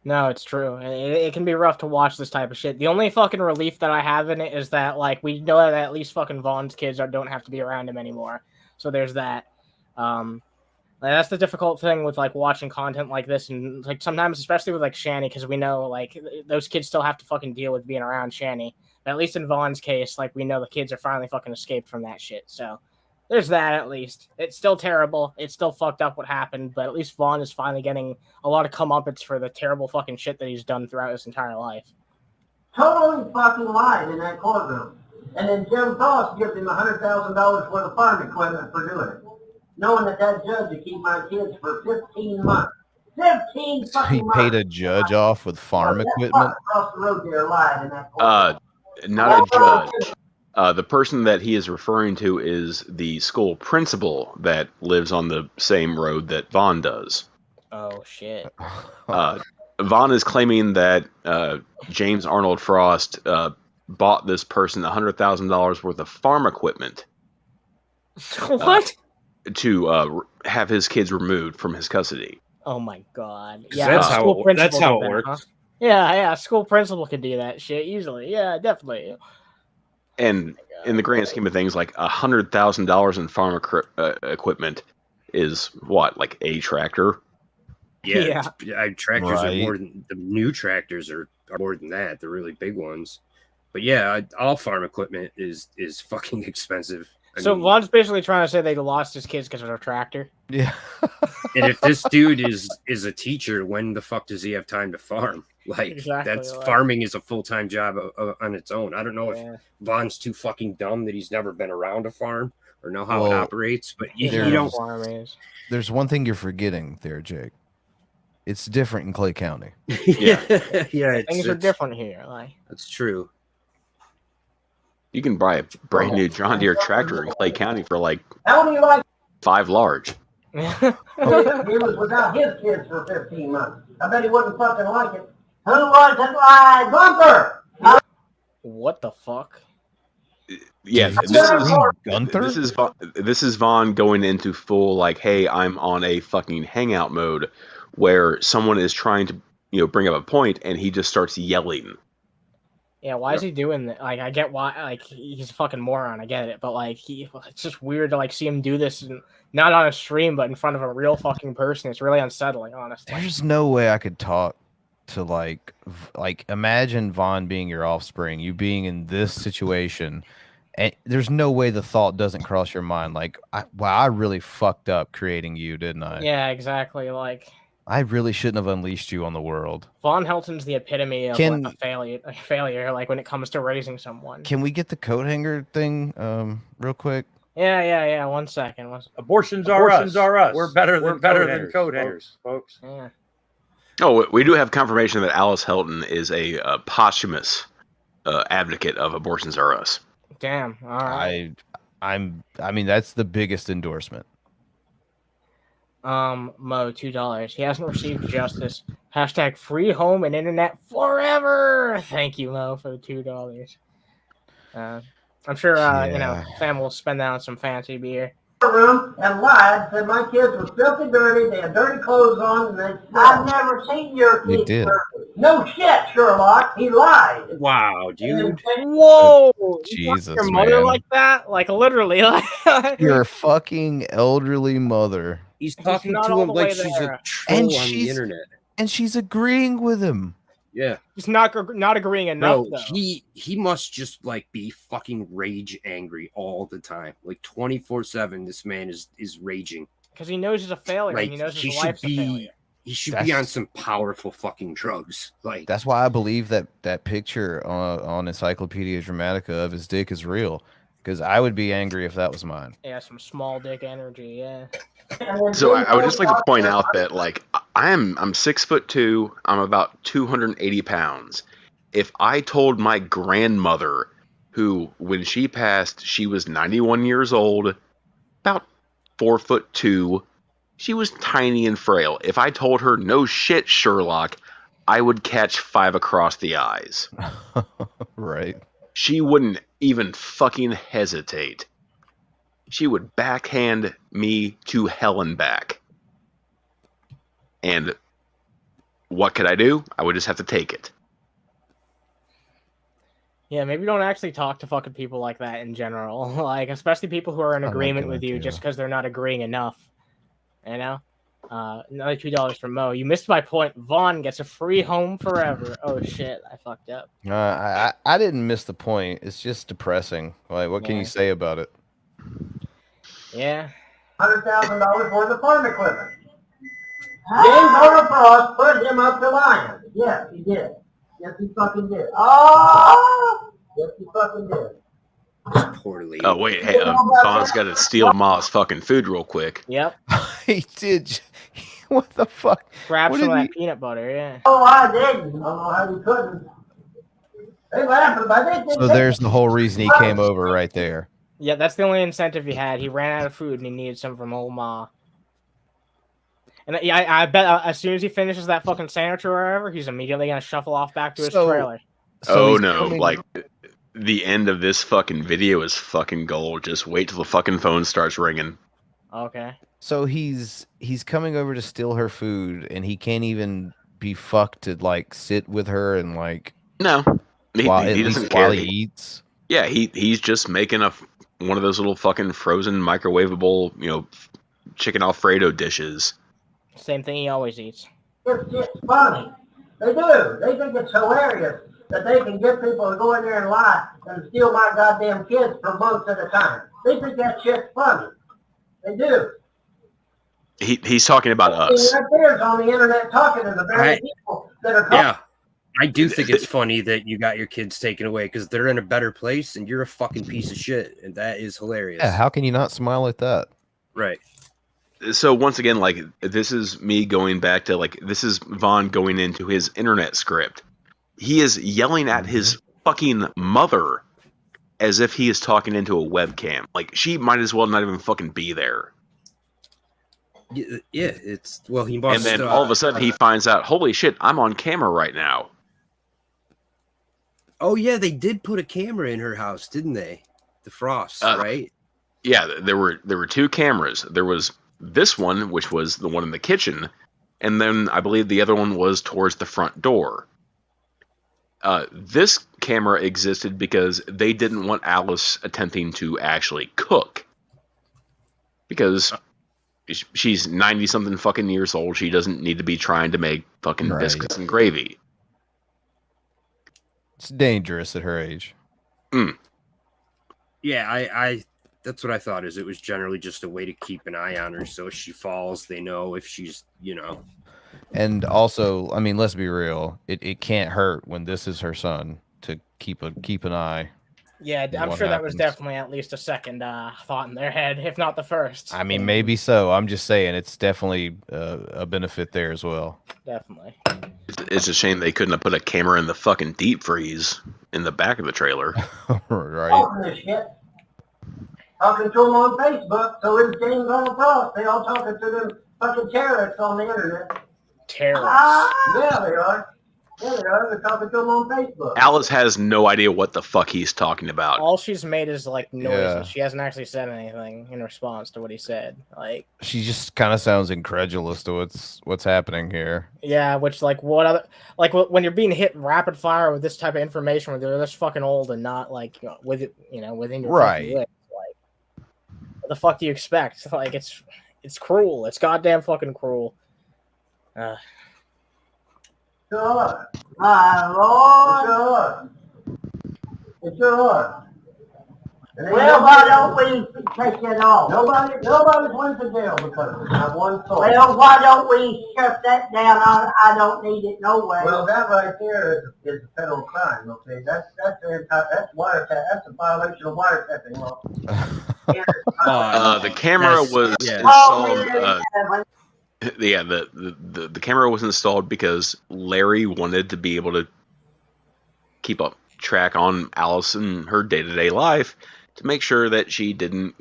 No, it's true. It can be rough to watch this type of shit. The only fucking relief that I have in it is that, like, we know that at least fucking Vaughn's kids don't have to be around him anymore. So there's that. That's the difficult thing with, like, watching content like this. And, like, sometimes, especially with, like, Shani, because we know, like, those kids still have to fucking deal with being around Shani. But at least in Vaughn's case, like, we know the kids are finally fucking escaped from that shit. So there's that, at least. It's still terrible. It's still fucked up what happened, but at least Vaughn is finally getting a lot of comeuppance for the terrible fucking shit that he's done throughout his entire life. Totally fucking lied in that courtroom. And then Jim Foss gives him $100,000 worth of farm equipment for doing it. Knowing that judge would keep my kids for 15 months. 15 So fucking he months. paid a judge off with farm That equipment? fuck across the road there lied in that courtroom. Not a judge. The person that he is referring to is the school principal that lives on the same road that Vaughn does. Oh, shit. Vaughn is claiming that James Arnold Frost bought this person $100,000 worth of farm equipment. What? To have his kids removed from his custody. Oh, my God. Yeah, that's how it works. Huh? Yeah, school principal can do that shit easily. Yeah, definitely. And in the grand scheme of things, like $100,000 in farm equipment is what, like a tractor? Yeah. Tractors are Right. more than the new tractors are more than that. The really big ones. But yeah, all farm equipment is fucking expensive. I So mean, Vaughn's basically trying to say they lost his kids because of a tractor. Yeah. and if this dude is a teacher, when the fuck does he have time to farm? Like Exactly, that's like- farming is a full-time job on its own. I don't know Yeah. if Vaughn's too fucking dumb that he's never been around a farm, or know how it Well, operates, but you there's- don't. There's one thing you're forgetting there, Jake. It's different in Clay County. Yeah, Things are different here. Like That's true. You can buy a brand new John Deere tractor in Clay County for like How do you like 5 large. he was without his kids for 15 months? I bet he wouldn't fucking like it. Who was it like Gunther? what the fuck? Yeah, Did you scream Gunther? this is Vaughn going into full like, hey, I'm on a fucking hangout mode where someone is trying to bring up a point and he just starts yelling. Yeah, why is he doing that? Like, I get why. Like, he's a fucking moron. I get it, but like, it's just weird to like see him do this, and not on a stream, but in front of a real fucking person. It's really unsettling, honestly. There's no way I could talk to like imagine Vaughn being your offspring, you being in this situation, and there's no way the thought doesn't cross your mind. Like, wow, I really fucked up creating you, didn't I? Yeah, exactly. Like, I really shouldn't have unleashed you on the world. Von Helton's the epitome of like, a failure. Like when it comes to raising someone. Can we get the coat hanger thing, real quick? Yeah. 1 second. Abortions are us. We're better than coat hangers, folks. Yeah. Oh, we do have confirmation that Alice Hilton is a posthumous advocate of Abortions Are Us. Damn. All right. I mean, that's the biggest endorsement. Mo, $2. He hasn't received justice. Hashtag free home and internet forever. Thank you, Mo, for the $2. I'm sure Sam will spend that on some fancy beer. Room and lied, said my kids were filthy dirty, they had dirty clothes on, and I've never seen your kids dirty. No shit, Sherlock, he lied. Wow, dude. Whoa! Jesus, your mother man. like that? Like literally, like Your fucking elderly mother. He's talking not to all him the like way she's there. a troll on the internet. And she's agreeing with him. Yeah. He's not agreeing enough. Bro, though. he must just like be fucking rage angry all the time. Like 24/7 this man is raging. Because he knows he's a failure. Like, and he knows he his should life's a failure. He should be on some powerful fucking drugs. Like That's why I believe that picture on Encyclopedia Dramatica of his dick is real. Because I would be angry if that was mine. Yeah, some small dick energy, yeah. So I would just like to point out that like I'm 6'2", I'm about 280 pounds. If I told my grandmother, who when she passed, she was 91 years old, about 4'2", she was tiny and frail. If I told her, no shit, Sherlock, I would catch 5 across the eyes. Right. She wouldn't even fucking hesitate. She would backhand me to hell and back. And what could I do? I would just have to take it. Yeah, maybe don't actually talk to fucking people like that in general. Like, especially people who are in I'm not agreement gonna with you do. just because they're not agreeing enough. You know? Another $2 from Mo. You missed my point. Vaughn gets a free home forever. Oh shit, I fucked up. I didn't miss the point. It's just depressing. Like, what can you say about it? Yeah. $100,000 worth of farm equipment. James Order Frost put him up to Lions. Yes, he did. Yes, he fucking did. Oh! Yes, he fucking did. poorly. Oh wait, hey, Vaughn's got to steal Ma's fucking food real quick. Yep. He did. What the fuck? Grab What some of did that peanut butter, yeah. Oh, I didn't. I don't know how you couldn't. They laughed, but I didn't. So there's the whole reason he came over right there. Yeah, that's the only incentive he had. He ran out of food and he needed some from old Ma. And yeah, I bet as soon as he finishes that fucking sandwich or whatever, he's immediately gonna shuffle off back to his trailer. Oh no, like the end of this fucking video is fucking gold. Just wait till the fucking phone starts ringing. Okay. So he's coming over to steal her food, and he can't even be fucked to like sit with her and like no, he doesn't care. While he eats. Yeah, he's just making one of those little fucking frozen microwavable, chicken Alfredo dishes. Same thing he always eats. It's just funny. They do. They think it's hilarious that they can get people to go in there and lie and steal my goddamn kids for months at a time. They think that shit's funny. They do. He's talking about us. Right there's on the internet talking to the very people that are talking. Yeah. I do think it's funny that you got your kids taken away because they're in a better place and you're a fucking piece of shit, and that is hilarious. Yeah, how can you not smile at that? Right. So once again, like, this is me going back to, like, this is Vaughn going into his internet script. He is yelling at his fucking mother as if he is talking into a webcam. Like, she might as well not even fucking be there. Yeah, it's, well, he must. And then all of a sudden he finds out, holy shit, I'm on camera right now. Oh yeah, they did put a camera in her house, didn't they? The Frost, right? Yeah, there were two cameras. There was this one, which was the one in the kitchen, and then I believe the other one was towards the front door. This camera existed because they didn't want Alice attempting to actually cook. Because she's 90-something fucking years old. She doesn't need to be trying to make fucking biscuits and gravy. It's dangerous at her age. Yeah, I that's what I thought. Is it was generally just a way to keep an eye on her, so if she falls, they know if she's, you know. And also, I mean, let's be real. It can't hurt when this is her son to keep an eye. Yeah, I'm sure that was definitely at least a second thought in their head, if not the first. I mean, maybe so. I'm just saying it's definitely a benefit there as well. Definitely. It's a shame they couldn't have put a camera in the fucking deep freeze in the back of the trailer. Right. Talking this shit. Talking to them on Facebook, so it's getting going across. They all talking to them fucking terrorists on the internet. Terrorists? Yeah, they are. Yeah, they are. They're talking to them on Facebook. Alice has no idea what the fuck he's talking about. All she's made is like noises. Yeah. She hasn't actually said anything in response to what he said. Like, She just kind of sounds incredulous to what's happening here. yeah, which like what other when you're being hit rapid fire with this type of information when they're this fucking old and not like within your Right. fucking lips, like what the fuck do you expect? Like it's cruel. It's goddamn fucking cruel. Sure. My Lord. Sure. Sure. Well, why don't we take it off? Nobody's went to jail because of that one soul. Well, why don't we shut that down? I don't need it no way. Well, that right there is a federal crime. Okay, that's wiretap. That's a violation of wiretapping law. The camera was installed. The camera was installed because Larry wanted to be able to keep a track on Alice and her day-to-day life to make sure that she didn't,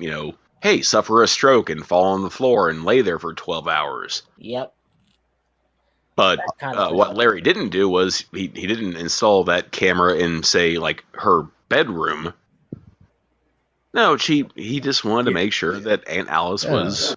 suffer a stroke and fall on the floor and lay there for 12 hours. Yep. But what Larry didn't do was he didn't install that camera in, say, like, her bedroom. No, he just wanted to make sure that Aunt Alice was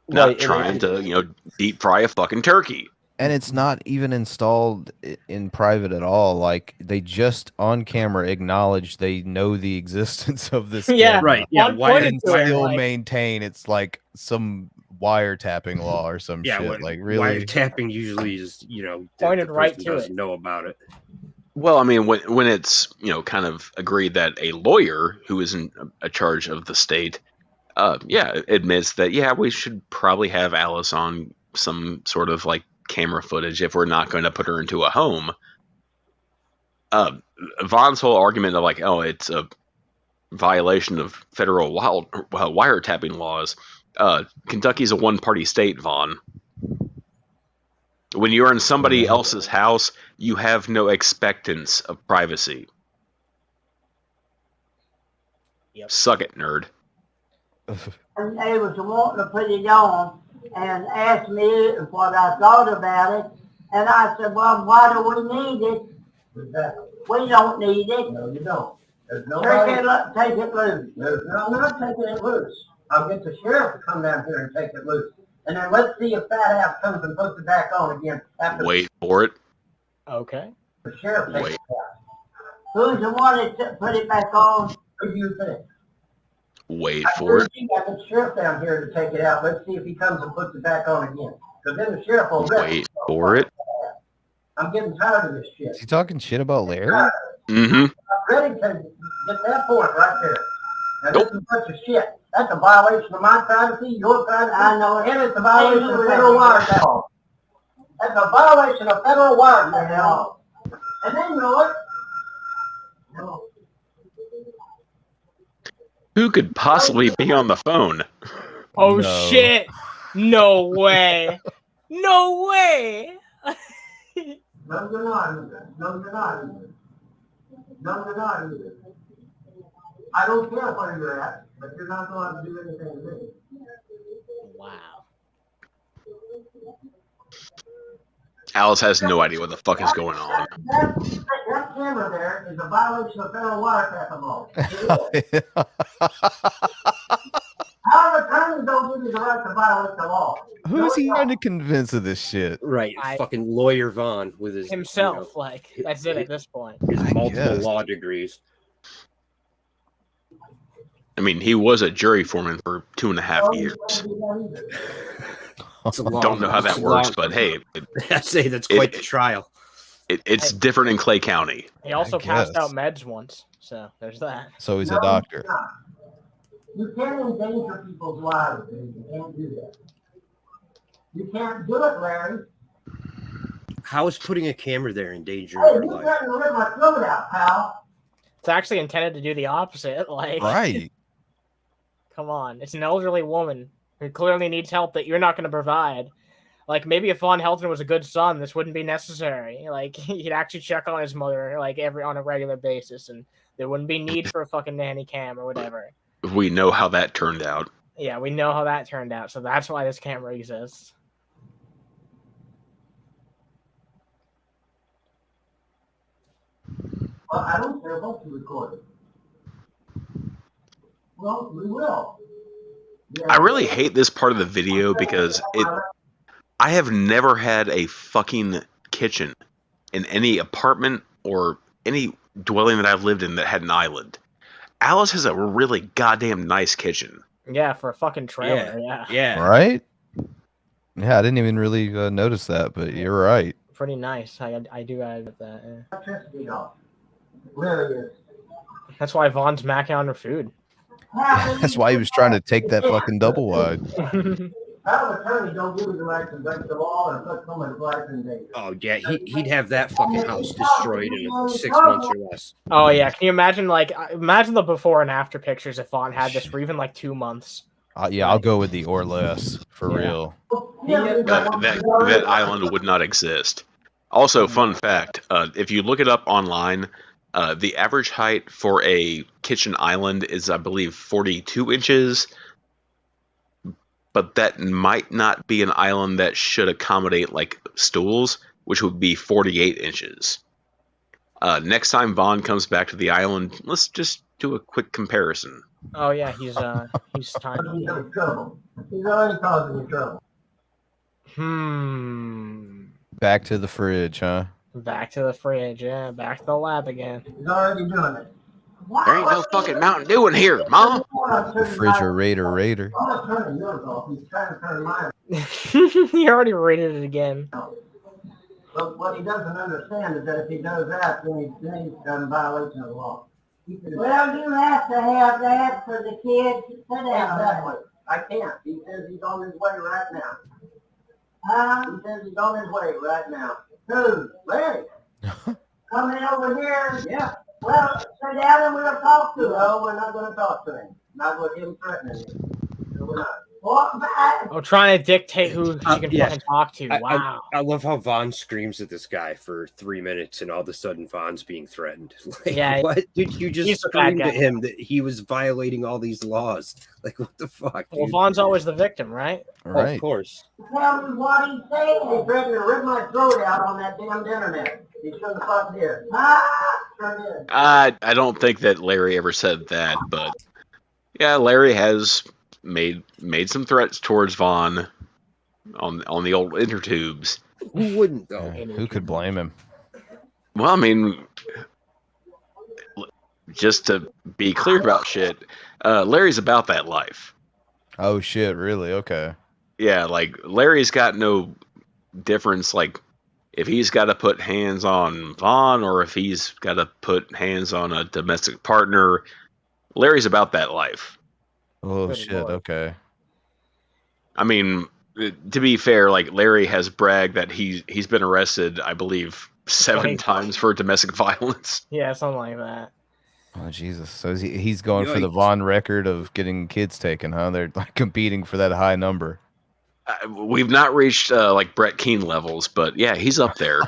not trying to, deep fry a fucking turkey. And it's not even installed in private at all. Like, they just on camera acknowledge they know the existence of this. Yeah, camera. Right. Yeah. Why And still maintain it's like some wiretapping law or some shit. Like, really? Wiretapping usually is, pointed the right person to doesn't it. know about it. Well, I mean, when it's, kind of agreed that a lawyer who is in a charge of the state, admits that, we should probably have Alice on some sort of, like, camera footage if we're not going to put her into a home. Vaughn's whole argument of, like, it's a violation of federal wiretapping laws. Kentucky's a one-party state, Vaughn. When you're in somebody else's house, you have no expectance of privacy. Yep. Suck it, nerd. And they was wanting to put it on and asked me what I thought about it. And I said, well, why do we need it? Exactly. We don't need it. No, you don't. There's nobody... Take it loose. No, I'm not taking it loose. I'll get the sheriff to come down here and take it loose. And then let's see if Fat Ass comes and puts it back on again. Wait for it. Okay. The sheriff takes it out. Who's the one that put it back on? Who do you think? Wait for it. We got the sheriff down here to take it out. Let's see if he comes and puts it back on again. Because then the sheriff will wait for it. I'm getting tired of this shit. Is he talking shit about Larry? Mm-hmm. I'm ready to get that point right there. Now this is a bunch of shit. That's a violation of my privacy, your privacy. I know it. And it's a violation of federal wiretapping law. That's a violation of federal wiretapping law. And they know it. No. Who could possibly be on the phone? Oh No. shit! No way! No way! No, you're not either. No, you're not either. No, you're not either. I don't care where you're at, but you're not going to do anything to me. Wow. Alice has no idea what the fuck is going on. That camera there is a violation of federal wiretap law. Our attorneys don't give you the right to violate the law. Who's he trying to convince of this shit? Right, fucking lawyer Vaughn with his Himself, like, that's it at this point. his I multiple guess. law degrees. I mean, he was a jury foreman for 2.5 years. It's a long, Don't know how that it's works, long- but hey, I say that's quite the trial. it's different in Clay County. He also passed guess. out meds once, so there's that. So he's a doctor. You can't endanger people's lives, dude. You can't do that. You can't do it, Larry. How is putting a camera there endangering Hey, your you life? threatened to rip my throat out, pal. It's actually intended to do the opposite. Like, Right. come on, it's an elderly woman who clearly needs help that you're not going to provide. Like, maybe if Von Helton was a good son, this wouldn't be necessary. Like, he'd actually check on his mother like on a regular basis, and there wouldn't be need for a fucking nanny cam or whatever. We know how that turned out. Yeah, we know how that turned out, so that's why this camera exists. Well, I don't care what you recorded. Well, we will. Yeah. I really hate this part of the video because I have never had a fucking kitchen in any apartment or any dwelling that I've lived in that had an island. Alice has a really goddamn nice kitchen. Yeah, for a fucking trailer, yeah. Right? Yeah, I didn't even really notice that, but you're right. Pretty nice. I do add with that. Yeah. Electricity off. Really is. That's why Vaughn's macking on her food. That's why he was trying to take that fucking double wide. Our attorney don't give you the right to break the law and put someone's life in danger. Oh yeah, he'd have that fucking house destroyed in 6 months or less. Oh yeah, can you imagine imagine the before and after pictures if Vaughn had this for even like 2 months? Yeah, I'll go with the or less for real. That island would not exist. Also, fun fact: if you look it up online, the average height for a kitchen island is, I believe, 42 inches. But that might not be an island that should accommodate like stools, which would be 48 inches. Next time Vaughn comes back to the island, let's just do a quick comparison. Oh yeah, he's tiny. He's in trouble. He's already causing you trouble. Back to the fridge, huh? Back to the fridge, yeah. Back to the lab again. He's already doing it. There ain't no fucking Mountain Dew in here, Mom. Refrigerator Raider. I'm not turning yours off. He's trying to turn mine. He already rated it again. But what he doesn't understand is that if he does that, then he's done violation of the law. Well, you have to have that for the kids to sit down. Exactly. I can't. He says he's on his way right now. He says he's on his way right now. Who? Larry? Coming over here? Yeah. Well, sit down and we'll talk to him. No, we're not going to talk to him. Not with him threatening him. No, we're not. Walk back. Oh, trying to dictate who she can yeah. fucking talk to. Wow. I love how Vaughn screams at this guy for 3 minutes, and all of a sudden Vaughn's being threatened. Like, Yeah, what? Dude, you he's just a bad screamed guy. at him that he was violating all these laws. Like, what the fuck? Well, dude? Vaughn's always the victim, right? Oh, Right. of course. Tell me what he's saying. He's threatening to rip my throat out on that damn internet. He should have fucked did. Sure did. I don't think that Larry ever said that, but yeah, Larry has made some threats towards Vaughn on the old intertubes. Who wouldn't though? Yeah, who could blame him? Well, I mean, just to be clear about shit, Larry's about that life. Oh shit, really? Okay. Yeah, like Larry's got no difference. Like if he's got to put hands on Vaughn or if he's got to put hands on a domestic partner, Larry's about that life. Oh Good shit, lord. okay. I mean, to be fair, like Larry has bragged that he's been arrested, I believe, 7 20. times for domestic violence. Yeah, something like that. Oh Jesus! So he's going for the Vaughn record of getting kids taken, huh? They're like competing for that high number. We've not reached like Brett Keane levels, but yeah, he's up there.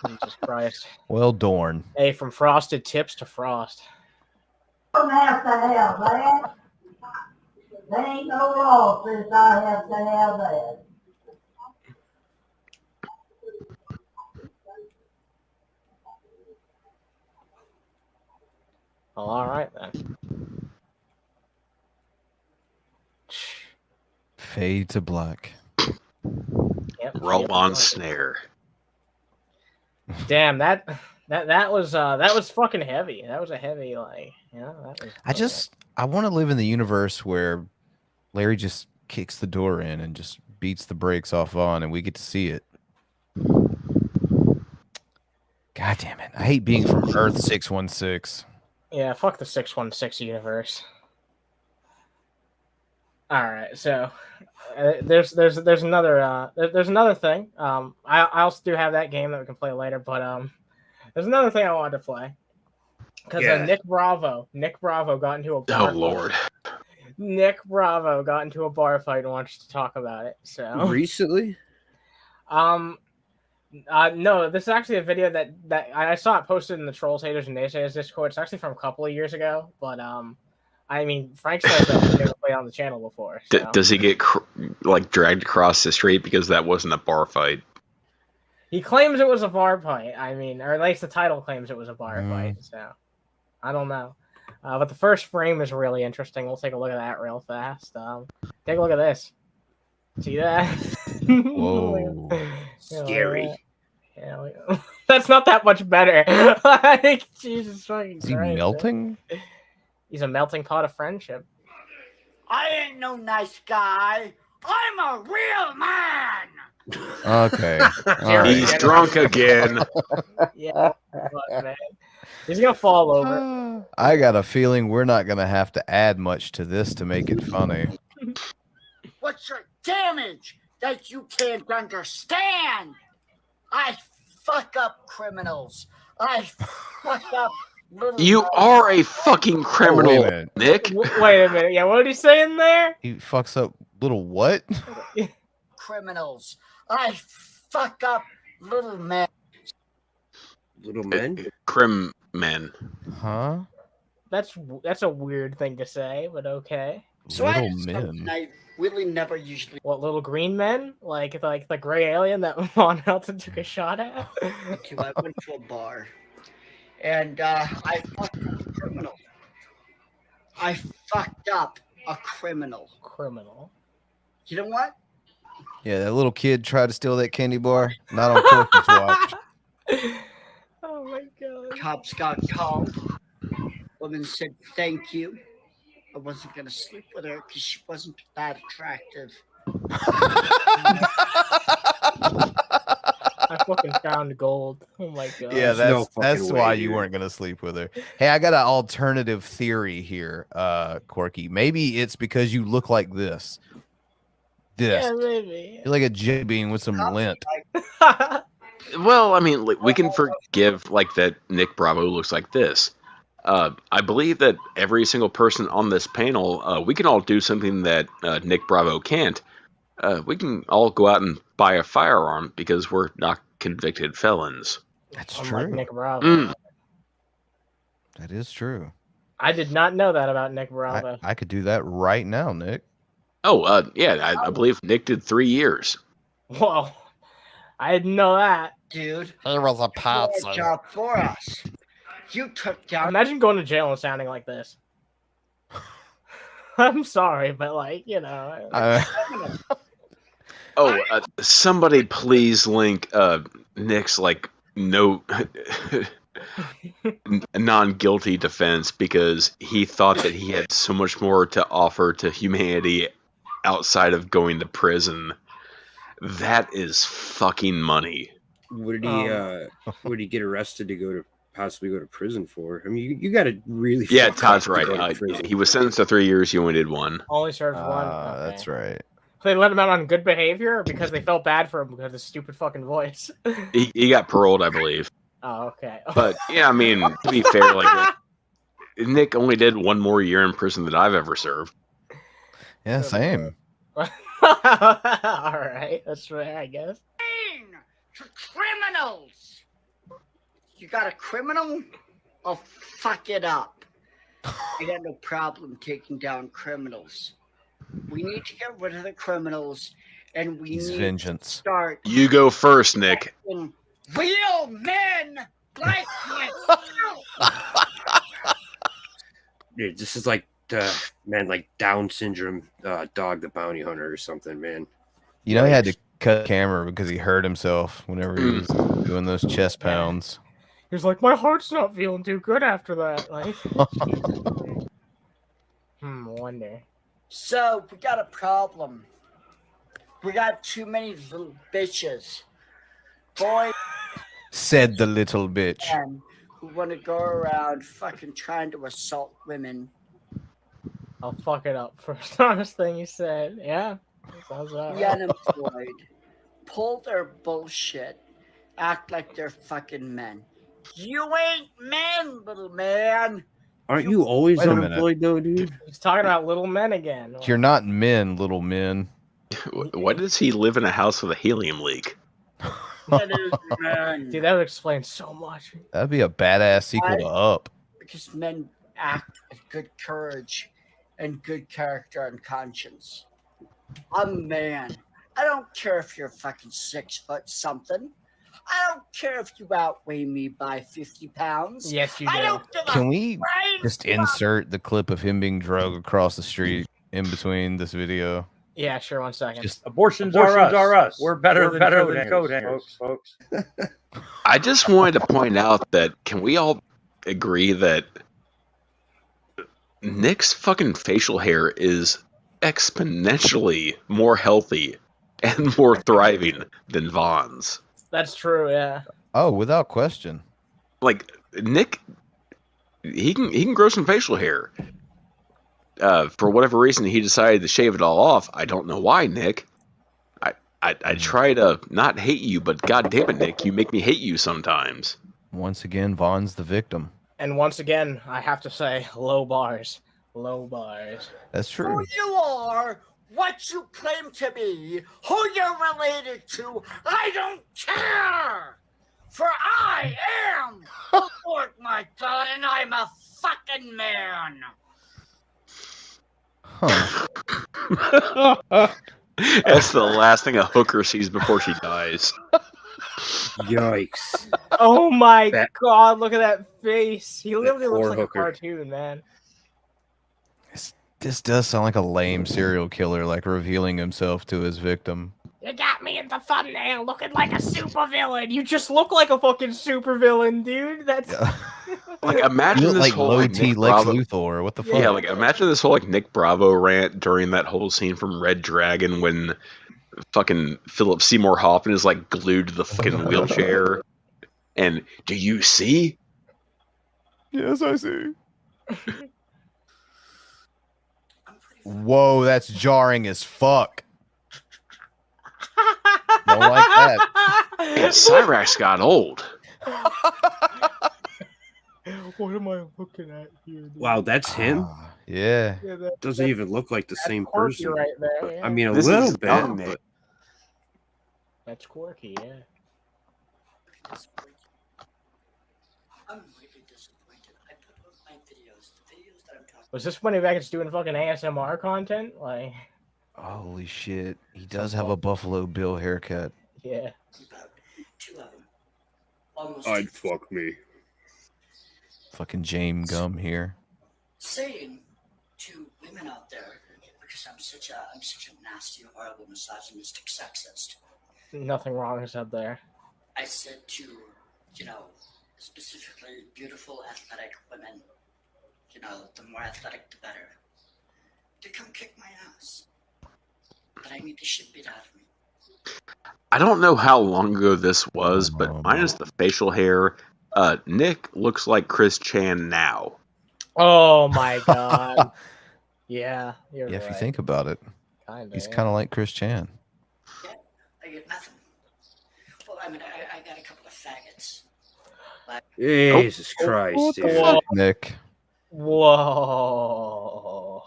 Jesus Christ. Well, Dorn. Hey, from frosted tips to frost. Don't have to have that. There ain't no law since I have to have that. Well, all right then. Fade to black. Yep, Roll on snare. Damn, that was fucking heavy. That was a heavy, like, that was. I want to live in the universe where Larry just kicks the door in and just beats the brakes off Vaughn, and we get to see it. God damn it! I hate being from Earth 616. Yeah, fuck the 616 universe. All right, so there's another thing. I also do have that game that we can play later, but there's another thing I wanted to play because Nick Bravo got into a bar Lord. Nick Bravo got into a bar fight and wants to talk about it. So recently, no, this is actually a video that I saw it posted in the Trolls, Haters, and Naysayers Discord. It's actually from a couple of years ago, but I mean, Frank says that he's never played on the channel before. So. Does he get dragged across the street because that wasn't a bar fight? He claims it was a bar fight. I mean, or at least the title claims it was a bar fight. So I don't know. But the first frame is really interesting. We'll take a look at that real fast. Take a look at this. See that? Whoa. Scary. Yeah, that's not that much better. Like, Jesus fucking Christ. Is he melting? He's a melting pot of friendship. I ain't no nice guy. I'm a real man. Okay. All right. He's drunk again. Yeah, but, man. He's gonna fall over. I got a feeling we're not gonna have to add much to this to make it funny. What's your damage that you can't understand? I fuck up criminals. I fuck up little. You are a fucking criminal, Nick. Wait a minute. Yeah, what did he say in there? He fucks up little what? Criminals. I fuck up little men. Little men? Crim men. Huh? That's a weird thing to say, but okay. So little men. I really never usually. What, little green men? Like the gray alien that Von Helton took a shot at? Okay, I went to a bar. And I fucked up a criminal. I fucked up a criminal. Criminal. You know what? Yeah, that little kid tried to steal that candy bar. Not on Corky's watch. Oh my god. Cops got called. Woman said thank you. I wasn't gonna sleep with her because she wasn't that attractive. I fucking found gold. Oh my god. Yeah, that's why you weren't gonna sleep with her. Hey, I got an alternative theory here, Corky. Maybe it's because you look like this. Yeah, maybe. You're like a jelly bean with some lint. Well, I mean, we can forgive like that Nick Bravo looks like this. I believe that every single person on this panel, we can all do something that Nick Bravo can't. We can all go out and buy a firearm because we're not convicted felons. That's Unlike true. Nick Bravo. That is true. I did not know that about Nick Bravo. I could do that right now, Nick. Oh, yeah, I believe Nick did 3 years. Whoa. I didn't know that. Dude. He was a patsy. Job for us. You took down. Imagine going to jail and sounding like this. I'm sorry, but like, you know. Somebody please link Nick's like non-guilty defense because he thought that he had so much more to offer to humanity outside of going to prison. That is fucking money. What did he get arrested to possibly go to prison for? I mean, you got to really. Yeah, Todd's right. He was sentenced to 3 years. He only did 1. Only served 1. That's right. They let him out on good behavior, or because they felt bad for him because of his stupid fucking voice. He got paroled, I believe. Oh, okay. But yeah, I mean, to be fair, like Nick only did 1 more year in prison than I've ever served. Yeah, same. All right, that's fair, I guess. To criminals. You got a criminal? I'll fuck it up. I got no problem taking down criminals. We need to get rid of the criminals, and we need vengeance. to start. You go first, Nick. Real men like myself. Dude, this is like man, like Down syndrome Dog the Bounty Hunter or something, man. You know, he had to cut the camera because he hurt himself whenever he was doing those chest pounds. He was like, my heart's not feeling too good after that. Like, wonder. So we got a problem. We got too many little bitches. Boys Said the little bitch. who want to go around fucking trying to assault women. I'll fuck it up. First honest thing you said. Yeah. Sounds about The right. unemployed. Pull their bullshit. Act like they're fucking men. You ain't men, little man. Aren't you always Wait a minute. unemployed though, dude? He's talking about little men again. You're not men, little men. Why does he live in a house with a helium leak? That is men. Dude, that would explain so much. That'd be a badass sequel to Up. Because men act with good courage and good character and conscience. I'm a man. I don't care if you're fucking 6 foot something. I don't care if you outweigh me by 50 pounds. Yes, you I do. don't give Can a we flying just fuck. insert the clip of him being drugged across the street in between this video? Yeah, sure. 1 second. Just Abortions are us. We're better than coat hangers, folks. I just wanted to point out that can we all agree that Nick's fucking facial hair is exponentially more healthy and more thriving than Vaughn's. That's true. Yeah. oh, without question. Like Nick, he can grow some facial hair. For whatever reason, he decided to shave it all off. I don't know why, Nick. I try to not hate you, but god damn it, Nick, you make me hate you sometimes. Once again, Vaughn's the victim. And once again, I have to say, low bars. Low bars. That's Who true. you are, what you claim to be, who you're related to, I don't care! For I am the Lord my God, and I'm a fucking man! Huh. That's the last thing a hooker sees before she dies. Yikes. Oh my That- god, look at that face. He literally looks poor like hooker. a cartoon, man. This does sound like a lame serial killer, like revealing himself to his victim. You got me in the thumbnail looking like a supervillain. You just look like a fucking supervillain, dude. That's Like imagine You look this like whole low like, T Nick Lex Bravo. Luthor. What the fuck? Yeah, like imagine this whole like Nick Bravo rant during that whole scene from Red Dragon when fucking Philip Seymour Hoffman is like glued to the fucking wheelchair. And do you see? Yes, I see. Whoa, that's jarring as fuck. Don't like that. Man, Cyrax got old. What am I looking at here? Dude? Wow, that's him? Ah, yeah. Yeah, that, Doesn't even look like the same quirky person. right there. Yeah. I mean, a This little is bit. young, But Nick. That's quirky, yeah. I'm really disappointed. I put up my videos, the videos that I'm talking Was this when he back doing fucking ASMR content? Like, Holy shit. He does have a Buffalo Bill haircut. yeah. about. 2 of them. Almost I'd fuck me. Fucking James Gum here. saying to women out there, because I'm such a nasty, horrible, misogynistic sexist. Nothing wrong is up there. I said to, specifically beautiful, athletic women, the more athletic, the better, to come kick my ass. But I need the shit beat out of me. I don't know how long ago this was, but minus the facial hair, Nick looks like Chris Chan now. Oh my god. Yeah, you're Yeah, right. if you think about it. Kinda. He's yeah. kind of like Chris Chan. Yeah, I get nothing. Well, I mean, I got a couple of faggots. But Jesus Christ, What the dude. fuck, Nick? Whoa.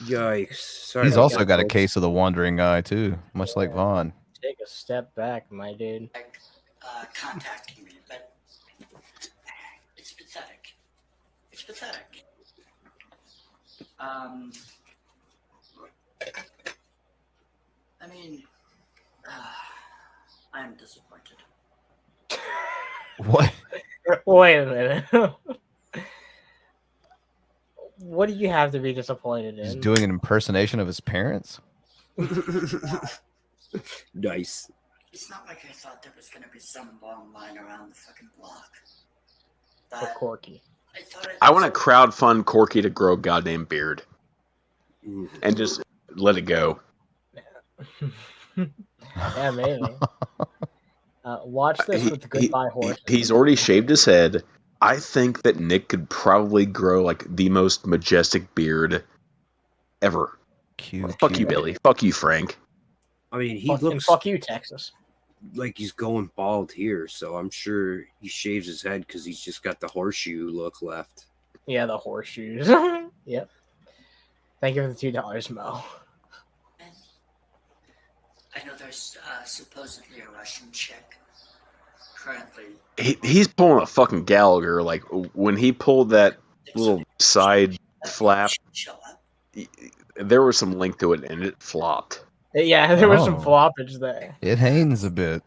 Yikes. Sorry He's about also that, got a folks. case of the wandering eye too, much like Vaughn. Take a step back, my dude. contacting me, but it's pathetic. It's pathetic. I mean, I'm disappointed. What? Wait a minute. What do you have to be disappointed in? He's doing an impersonation of his parents? Nice. It's not like I thought there was going to be some long line around the fucking block. For Corky. I want to crowdfund Corky to grow a goddamn beard. And just let it go. Yeah, maybe. Watch this with the goodbye horse. He's already shaved his head. I think that Nick could probably grow like the most majestic beard ever. Cute. Fuck you, Billy. Fuck you, Frank. I mean, he Fuck, and looks fuck you, Texas. like he's going bald here, so I'm sure he shaves his head because he's just got the horseshoe look left. Yeah, the horseshoes. Yep. Thank you for the $2, Mo. I know there's supposedly a Russian chick currently. He's pulling a fucking Gallagher. Like when he pulled that little side flap, there was some link to it and it flopped. Yeah, there was some floppage there. It hangs a bit.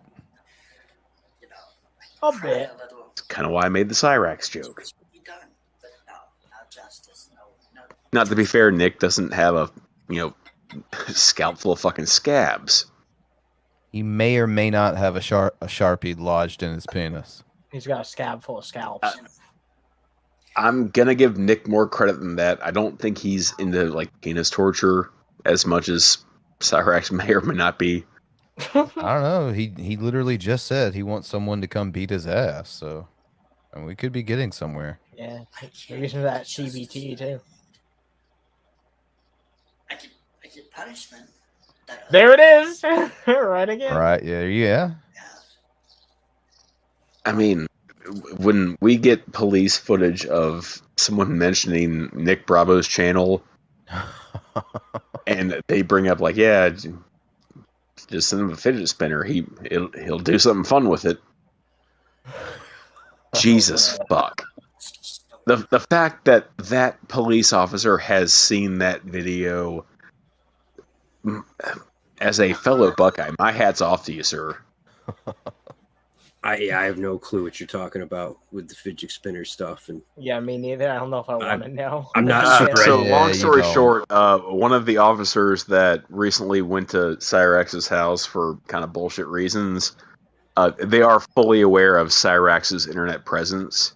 A bit. That's kind of why I made the Cyrax joke. Not to be fair, Nick doesn't have a, scalp full of fucking scabs. He may or may not have a Sharpie lodged in his penis. He's got a scab full of scalps. I'm gonna give Nick more credit than that. I don't think he's into like penis torture as much as Cyrax may or may not be. I don't know. He literally just said he wants someone to come beat his ass. So, and we could be getting somewhere. Yeah, maybe some of that CBT too. I get punishment. There it is, right again. Right? Yeah. I mean, when we get police footage of someone mentioning Nick Bravo's channel, and they bring up like, yeah, just send him a fidget spinner. He'll do something fun with it. Jesus fuck. The fact that that police officer has seen that video, as a fellow Buckeye, my hat's off to you, sir. I have no clue what you're talking about with the fidget spinner stuff. And Yeah, me neither. I don't know if I want to know. I'm not super. So, Yeah, long story you short, one of the officers that recently went to Cyrax's house for kind of bullshit reasons, they are fully aware of Cyrax's internet presence.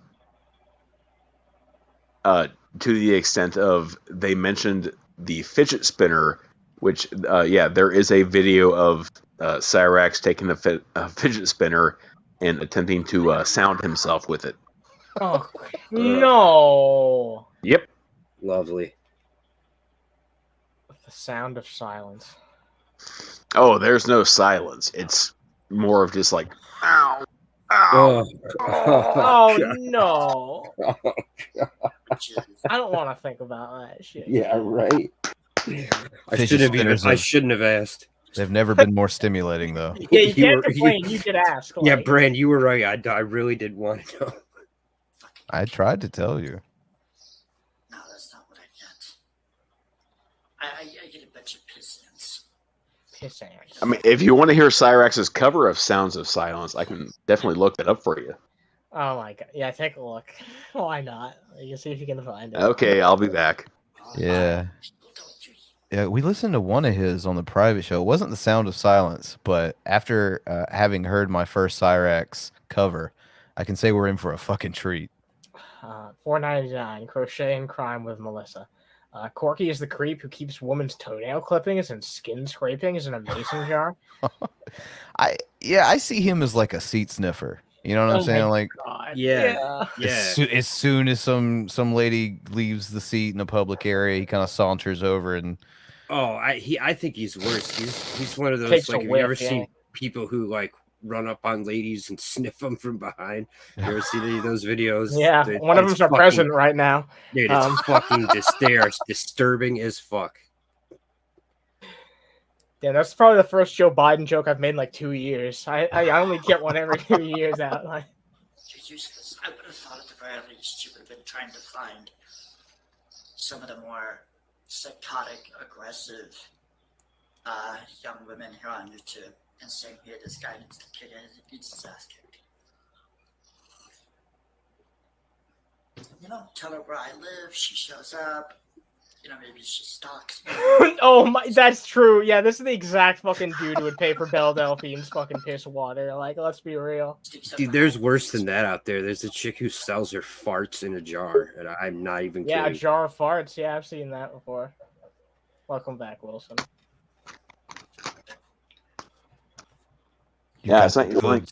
To the extent of they mentioned the fidget spinner, which, there is a video of Cyrax taking the fidget spinner and attempting to sound himself with it. Oh no! Yep. Lovely. The sound of silence. Oh, there's no silence. It's more of just like, ow, ow. Oh no! I don't want to think about that shit. Yeah, right. I Fidget shouldn't have asked. They've never been more stimulating, though. Yeah, you can't complain. You could ask. Yeah, like- Bran, you were right. I really did want to know. I tried to tell you. No, that's not what I get. I get a bunch of pissants. Pissants. I mean, if you want to hear Cyrax's cover of Sounds of Silence, I can definitely look that up for you. Oh my god! Yeah, take a look. Why not? You can see if you can find it. Okay, I'll be back. Yeah. Yeah, we listened to one of his on the private show. It wasn't the Sound of Silence, but after having heard my first Cyrax cover, I can say we're in for a fucking treat. $4.99. Crochet and crime with Melissa. Corky is the creep who keeps women's toenail clippings and skin scrapings in a mason jar. I see him as like a seat sniffer. You know what I'm saying? Like, God. Yeah. as soon as some lady leaves the seat in a public area, he kind of saunters over and Oh, I think he's worse. He's one of those Takes a like. Have whiff, you ever yeah. seen people who like run up on ladies and sniff them from behind? You ever see any of those videos? Yeah, one of It's them's our fucking- president right now. Dude, it's fucking they are disturbing as fuck. Yeah, that's probably the first Joe Biden joke I've made in like 2 years. I only get one every 2 years out. Like, You're useless. I would have thought at the very least you would have been trying to find some of the more psychotic, aggressive young women here on YouTube and saying, "Here, this guy needs to kick it. He needs his ass kicked." You know, tell her where I live. She shows up. You know, maybe she stalks me. oh my, that's true. Yeah, this is the exact fucking dude who would pay for Belle Delphine's fucking piss water. Like, let's be real. Dude, there's worse than that out there. There's a chick who sells her farts in a jar, and I'm not even Yeah, a kidding. jar of farts. Yeah, I've seen that before. Welcome back, Wilson. Yeah, it's not your link.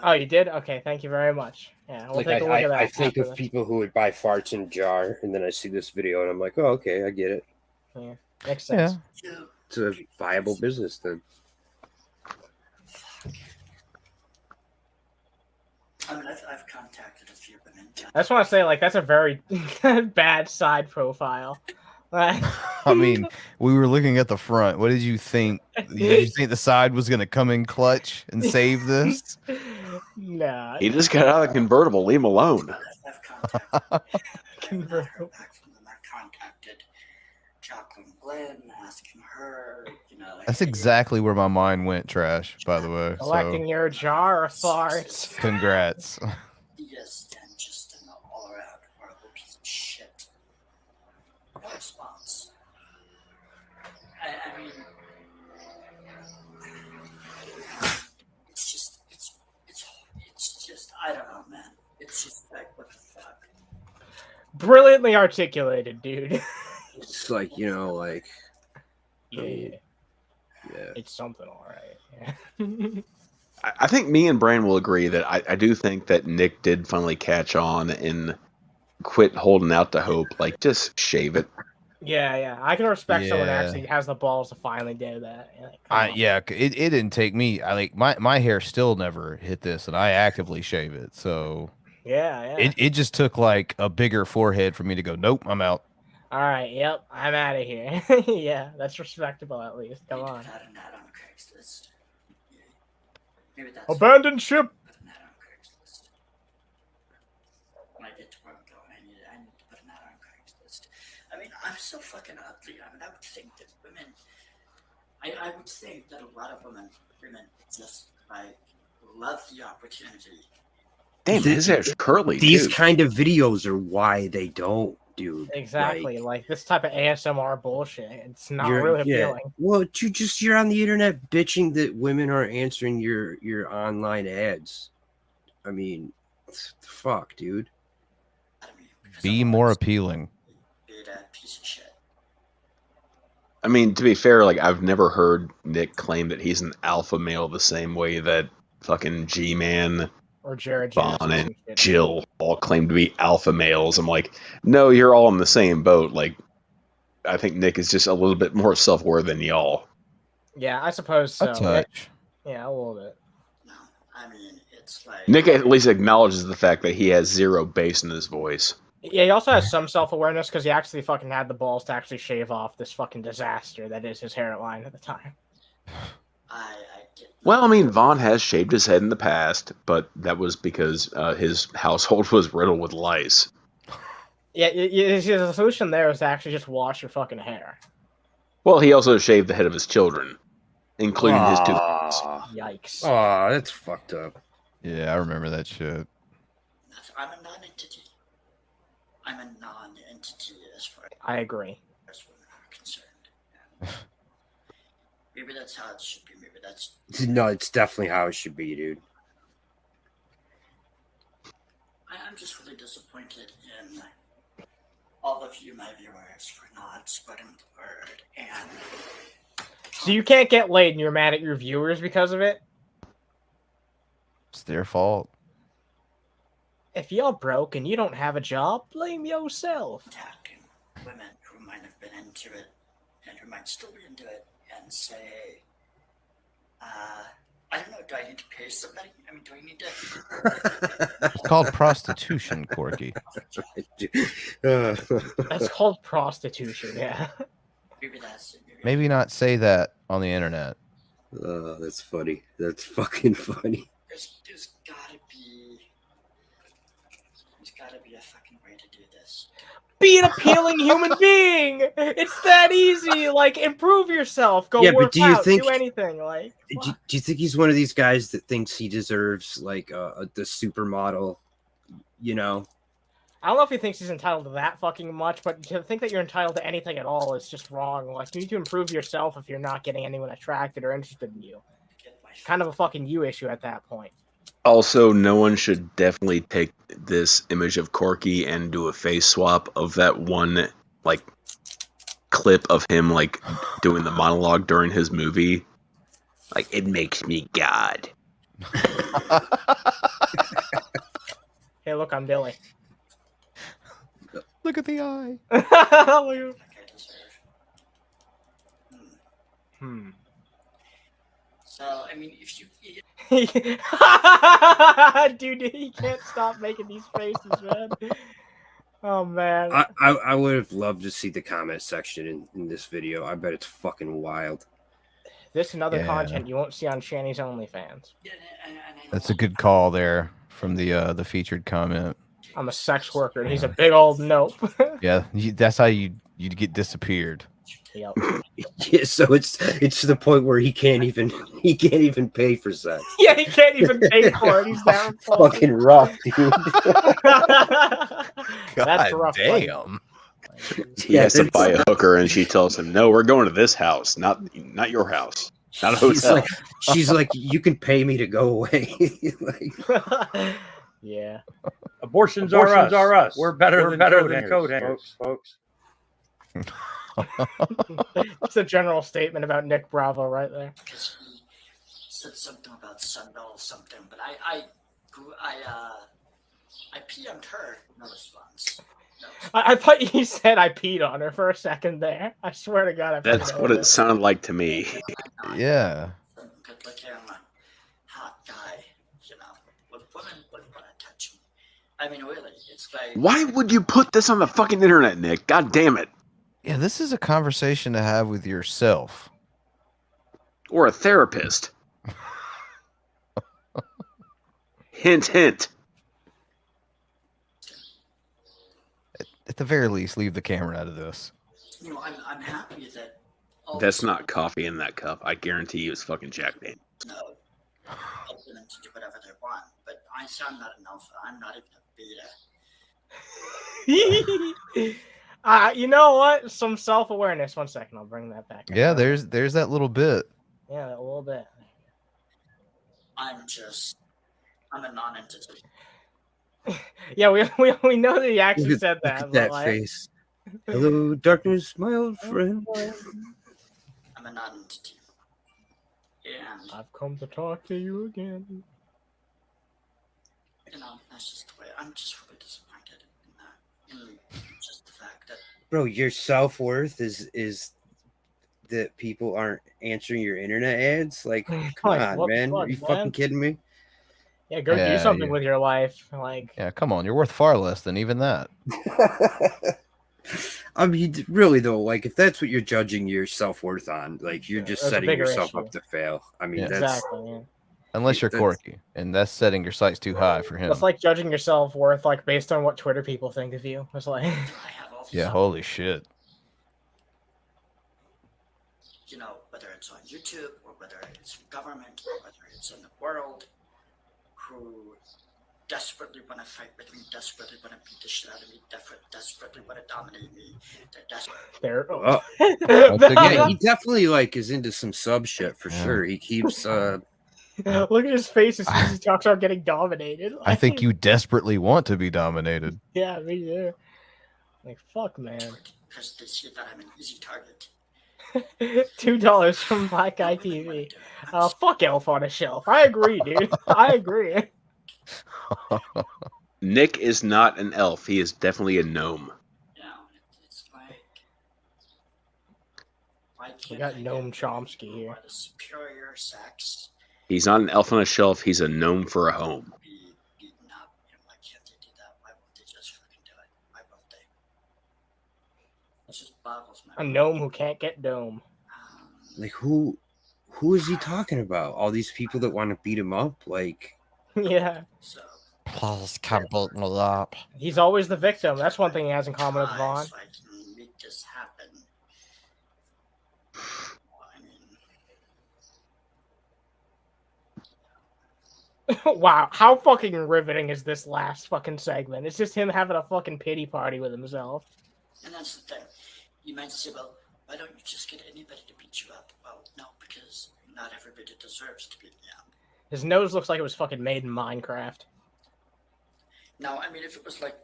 Oh, you did? Okay, thank you very much. Yeah, we'll Like take a look at that. I think after of this. people who would buy farts in a jar, and then I see this video, and I'm like, oh, okay, I get it. Yeah, makes sense. It's a viable business then. I mean, I've contacted a few women. I just want to say, like, that's a very bad side profile. Like, I mean, we were looking at the front. What did you think? Did you think the side was going to come in clutch and save this? nah. He just got out of the convertible. Leave him alone. I've contacted Convertible. back from them. I contacted Jacqueline Blane, asking her, you know. That's exactly where my mind went, Trash, by the way. Collecting So, your jar of farts. congrats. Yes, and just an all-around horrible piece of shit. No response. I mean, it's just, I don't know, man. It's just like, what the fuck? Brilliantly articulated, dude. It's like, you know, like, Yeah, yeah. it's something, all right. Yeah. I think me and Bran will agree that I do think that Nick did finally catch on and quit holding out the hope. Like, just shave it. Yeah, I can respect someone who Yeah. actually has the balls to finally do that. Like, come on. Yeah, it didn't take me. I like my hair still never hit this, and I actively shave it. So Yeah. it just took like a bigger forehead for me to go, nope, I'm out. All right, yep, I'm out of here. Yeah, that's respectable at least. Come on. Put an ad on Craigslist. Maybe that's Abandoned ship. put an ad on Craigslist. When I get to where I'm going, I need to put an ad on Craigslist. I mean, I'm so fucking ugly. I mean, I would think that women. I would think that a lot of women just like love the opportunity. Damn, his hair's curly. These too. kind of videos are why they don't, dude. Exactly, like this type of ASMR bullshit. It's not You're- really yeah. appealing. Well, you're on the internet bitching that women aren't answering your online ads. I mean, fuck, dude. I mean, because Be I'm more always appealing. a big piece of shit. I mean, to be fair, like I've never heard Nick claim that he's an alpha male the same way that fucking G-Man, Or Jared Vaughn, Jackson. and some shit. Jill all claim to be alpha males. I'm like, no, you're all in the same boat. Like, I think Nick is just a little bit more self-aware than y'all. Yeah, I suppose so. A touch. Yeah, a little bit. No, I mean, it's like Nick at least acknowledges the fact that he has zero bass in his voice. Yeah, he also has some self-awareness because he actually fucking had the balls to actually shave off this fucking disaster that is his hairline at the time. I get. Well, I mean, Vaughn has shaved his head in the past, but that was because his household was riddled with lice. Yeah, the solution there is to actually just wash your fucking hair. Well, he also shaved the head of his children, including his two kids. Yikes. Oh, that's fucked up. Yeah, I remember that shit. I'm a non-entity. I'm a non-entity as far I agree. as women are concerned. Maybe that's how it should be. Maybe that's No, it's definitely how it should be, dude. I'm just really disappointed in all of you, my viewers, for not spreading the word and. So you can't get laid and you're mad at your viewers because of it? It's their fault. If you're broke and you don't have a job, blame yourself. Attacking women who might have been into it and who who might still be into it and say, I don't know, do I need to pay somebody? I mean, do I need to... It's called prostitution, Corky. That's called prostitution, yeah. Maybe that's it. Maybe not say that on the internet. That's funny. That's fucking funny. There's gotta be a fucking way to do this. Be an appealing human being. It's that easy. Like, improve yourself. Go work do you out. think, do anything. Like, do you think he's one of these guys that thinks he deserves like the supermodel? You know, I don't know if he thinks he's entitled to that fucking much, but to think that you're entitled to anything at all is just wrong. Like, you need to improve yourself if you're not getting anyone attracted or interested in you. Kind of a fucking you issue at that point. Also, no one should definitely take this image of Corky and do a face swap of that one, like, clip of him, like, doing the monologue during his movie. Like, it makes me God. Hey, look, I'm Billy. Look at the eye. So, I mean, if you... Dude, he can't stop making these faces, man. Oh, man. I would have loved to see the comment section in this video. I bet it's fucking wild. This and other content you won't see on Shanny's OnlyFans. That's a good call there from the featured comment. I'm a sex worker, and he's a big old nope. Yeah, that's how you get disappeared. Yep. Yeah, so it's to the point where he can't even pay for sex. Yeah, he can't even pay for it. He's down. Fucking rough, dude. That's rough. Damn. He has to buy a hooker, and she tells him, "No, we're going to this house, not your house, not a hotel." She's like, "You can pay me to go away." Like, yeah. Abortions are us. We're better than coat hangers, folks. It's a general statement about Nick Bravo right there. Because he said something about Sundoll something, but I PM'd her, no response. I thought you said I peed on her for a second there. I swear to God. That's what it sounded like to me. Yeah. Some good-looking, hot guy, you know. Women wouldn't want to touch me. I mean, really, it's like... Why would you put this on the fucking internet, Nick? God damn it. Yeah, this is a conversation to have with yourself. Or a therapist. Hint, hint. At the very least, leave the camera out of this. You know, I'm happy that... That's not coffee in that cup. I guarantee you it's fucking Jack Daniels. No. Open them to do whatever they want, but I'm not an alpha. I'm not even a beta. You know what? Some self-awareness. 1 second, I'll bring that back. Yeah, there's that little bit. Yeah, a little bit. I'm a non-entity. Yeah, we know that he actually said that. Look at that face. Hello, darkness, my old friend. I'm a non-entity. And I've come to talk to you again. You know, that's just the way. I'm just really disappointed in that. In just the fact that... Bro, your self-worth is that people aren't answering your internet ads? Like, come on, man. Are you fucking kidding me? Yeah, go do something with your life. Like, yeah, come on. You're worth far less than even that. I mean, really, though, like, if that's what you're judging your self-worth on, like, you're just setting yourself up to fail. I mean, that's... Exactly, yeah. Unless you're Corky, and that's setting your sights too high for him. It's like judging your self-worth, like, based on what Twitter people think of you. It's like... Yeah, holy shit. You know, whether it's on YouTube, or whether it's government, or whether it's in the world, who desperately want to fight with me, desperately want to beat the shit out of me, desperately want to dominate me. They're desperate. Yeah, he definitely, like, is into some sub shit for sure. He keeps... Look at his face as soon as he talks about getting dominated. I think you desperately want to be dominated. Yeah, me too. Like, fuck, man. Because they see that I'm an easy target. $2 from Black Eye TV. Fuck Elf on a Shelf. I agree, dude. I agree. Nick is not an elf. He is definitely a gnome. You know, it's like... Why can't We got I Gnome get Chomsky here. the superior sex He's not an elf on a shelf. He's a gnome for a home. be beaten up? And why can't they do that? Why won't they just fucking do it? Why won't they? It just boggles my A mind. gnome who can't get dome. Like who is he talking about? All these people that want to beat him up? Like, Yeah. So Please come beat me up. He's always the victim. That's one thing he has in common with Vaughn. so I can make this happen. I mean, Wow, how fucking riveting is this last fucking segment? It's just him having a fucking pity party with himself. and that's the thing. You might say, well, why don't you just get anybody to beat you up? Well, no, because not everybody deserves to beat me up. His nose looks like it was fucking made in Minecraft. Now, I mean, if it was like,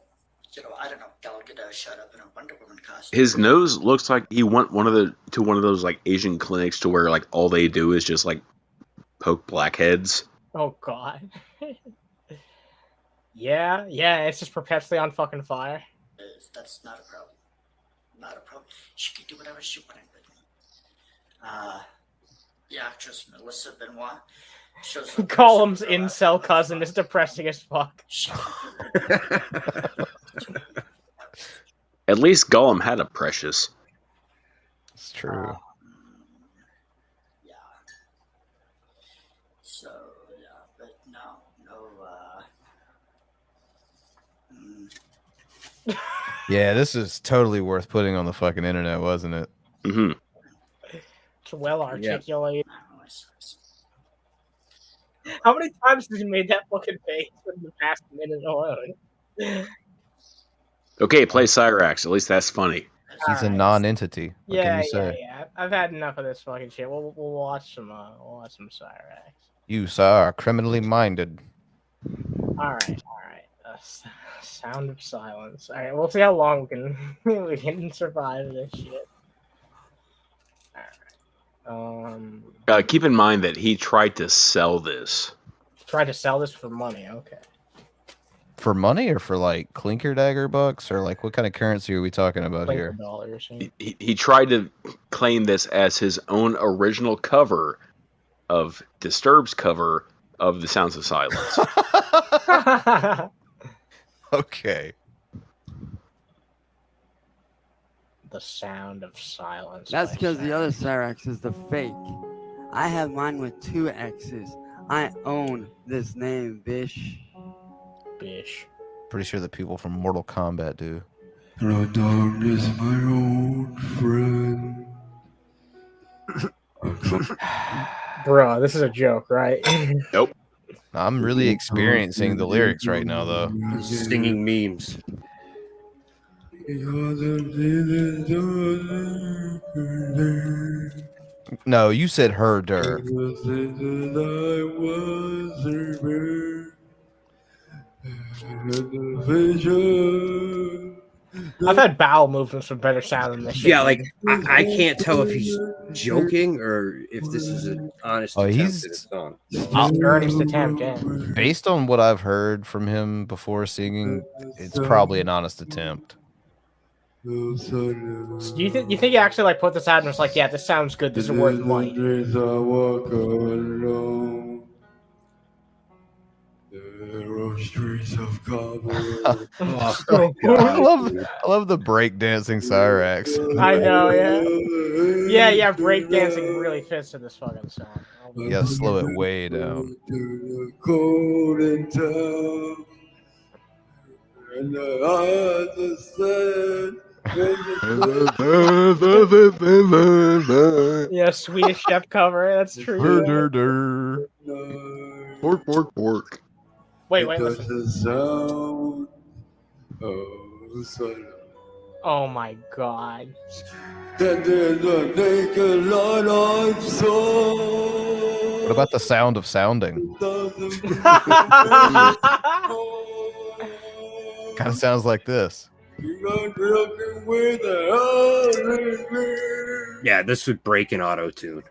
I don't know, Gal Gadot showed up in a Wonder Woman costume. His nose looks like he went one of those like Asian clinics to where like all they do is just like poke blackheads. Oh god. Yeah, it's just perpetually on fucking fire. That's not a problem. Not a problem. She can do whatever she wanted with me. The actress Melissa Benoit shows up. Gollum's incel cousin is depressing as fuck. At least Gollum had a precious. It's true. Yeah. So, yeah, but no. Yeah, this is totally worth putting on the fucking internet, wasn't it? Mm-hmm. It's well articulated. How many times has he made that fucking face in the past minute alone? Okay, play Cyrax. At least that's funny. He's a non-entity. What can you say? Yeah. I've had enough of this fucking shit. We'll watch some Cyrax. You, sir, are criminally minded. All right. Sound of silence. All right, we'll see how long we can survive this shit. All right. Keep in mind that he tried to sell this. Tried to sell this for money. Okay. For money or for like clinker dagger bucks or like what kind of currency are we talking about here? Dollars. He tried to claim this as his own original cover of Disturbed's cover of The Sounds of Silence. Okay. The Sound of Silence. That's because the other Cyrax is the fake. I have mine with 2 X's. I own this name, bish. Pretty sure the people from Mortal Kombat do. Hello, darkness, my old friend. Bro, this is a joke, right? Nope. I'm really experiencing the lyrics right now, though. Singing memes. No, you said herder. I've had bowel movements with better sound than this shit. Yeah, like I can't tell if he's joking or if this is an honest attempt at a song. Earnest attempt, yeah. Based on what I've heard from him before singing, it's probably an honest attempt. Do you think he actually like put this out and was like, yeah, this sounds good, this is worth money? Streets of Kabul. I love the breakdancing Cyrax. I know, yeah, breakdancing really fits to this fucking song. You gotta slow it way down. Golden town, and Yeah, Swedish Chef cover. That's true. Bork, bork, bork. Wait. Oh my god. What about the sound of sounding? Kind of sounds like this. Yeah, this would break an auto tune.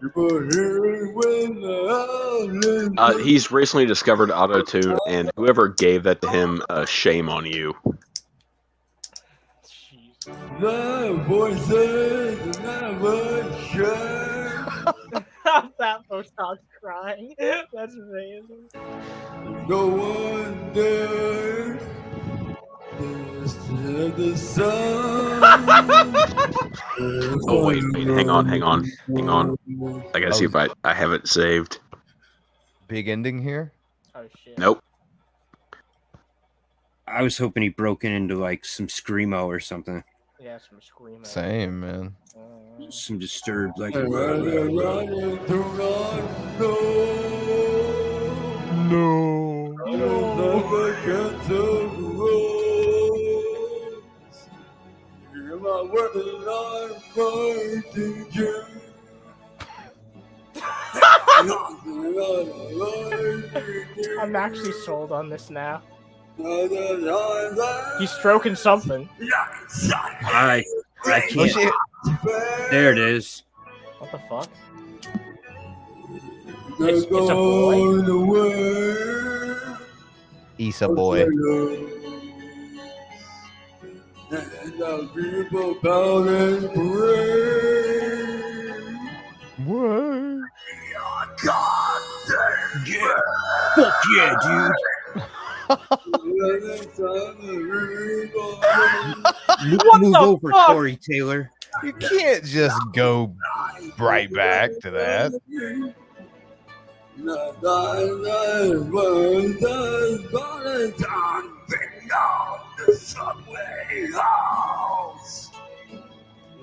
He's recently discovered auto tune, and whoever gave that to him, shame on you. The voices never That Botox crying. That's amazing. No one there. The sun. Oh wait, hang on. I gotta see if I have it saved. Big ending here. Oh shit. Nope. I was hoping he broke into like some screamo or something. Yeah, some screaming. Same, man. Some disturbed like. No. I'm actually sold on this now. He's stroking something. I can't. There it is. What the fuck? It's a boy. He's a boy. And the people bow and pray. What? Yeah. Fuck yeah, dude. Move over, fuck? Corey Taylor. You can't just go right back to that.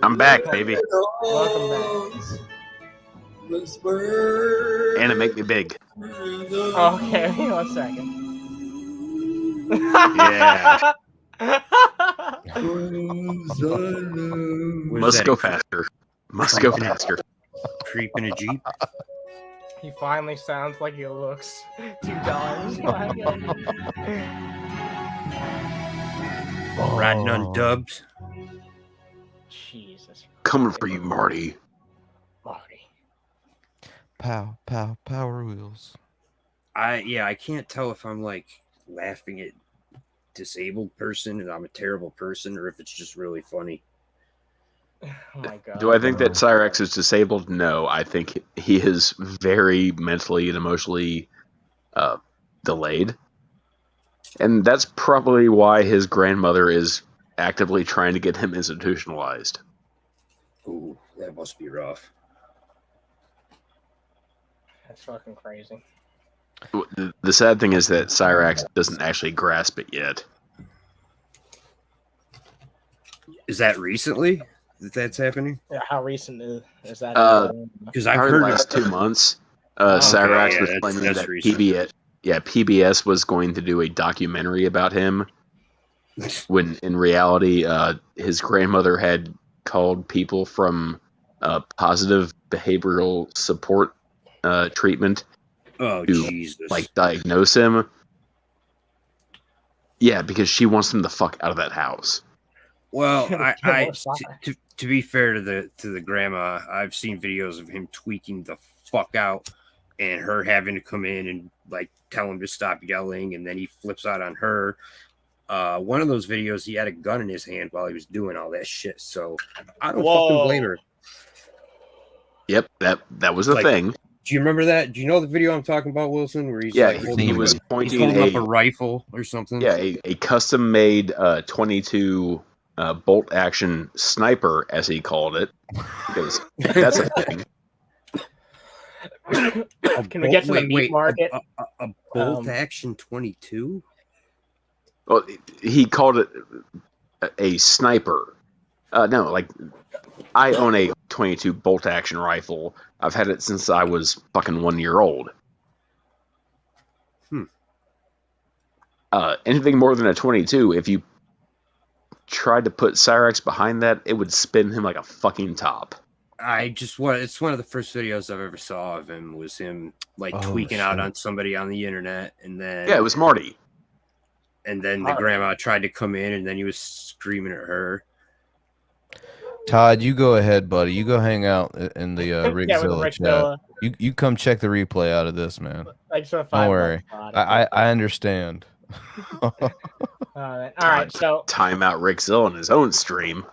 I'm back, baby. Welcome back. And it make me big. Okay, 1 second. Yeah. Must go faster. Must go faster. Creep in a Jeep. He finally sounds like he looks. $2. Riding on dubs. Jesus. Coming for you, Marty. Marty. Pow, pow, power wheels. I can't tell if I'm like laughing at disabled person and I'm a terrible person, or if it's just really funny. Oh my god. Do I think that Cyrax is disabled? No, I think he is very mentally and emotionally delayed. And that's probably why his grandmother is actively trying to get him institutionalized. Ooh, that must be rough. That's fucking crazy. The sad thing is that Cyrax doesn't actually grasp it yet. Is that recently that's happening? Yeah, how recent is that? Because I've Probably heard the last 2 months. Cyrax yeah, was that's claiming that recent. PBS was going to do a documentary about him, when in reality, his grandmother had called people from positive behavioral support treatment Oh, to Jesus. like diagnose him. Yeah, because she wants him the fuck out of that house. Well, to be fair to the grandma, I've seen videos of him tweaking the fuck out, and her having to come in and like tell him to stop yelling, and then he flips out on her. One of those videos, he had a gun in his hand while he was doing all that shit. So I don't fucking blame her. Yep, that was a thing. Do you remember that? Do you know the video I'm talking about, Wilson? Where he's he was pointing up a rifle or something. Yeah, a custom-made 22 bolt action sniper, as he called it, because that's a thing. Can we get to the meat market? A bolt action 22? Well, he called it a sniper. No, like, I own a 22 bolt action rifle. I've had it since I was fucking 1 year old. Anything more than a 22, if you tried to put Cyrax behind that, it would spin him like a fucking top. It's one of the first videos I've ever saw of him, was him like tweaking out on somebody on the internet, and then it was Marty. And then the grandma tried to come in, and then he was screaming at her. Todd, you go ahead, buddy. You go hang out in the Rigzilla chat. You come check the replay out of this, man. Don't worry. I understand. All right. So time out Rigzilla on his own stream.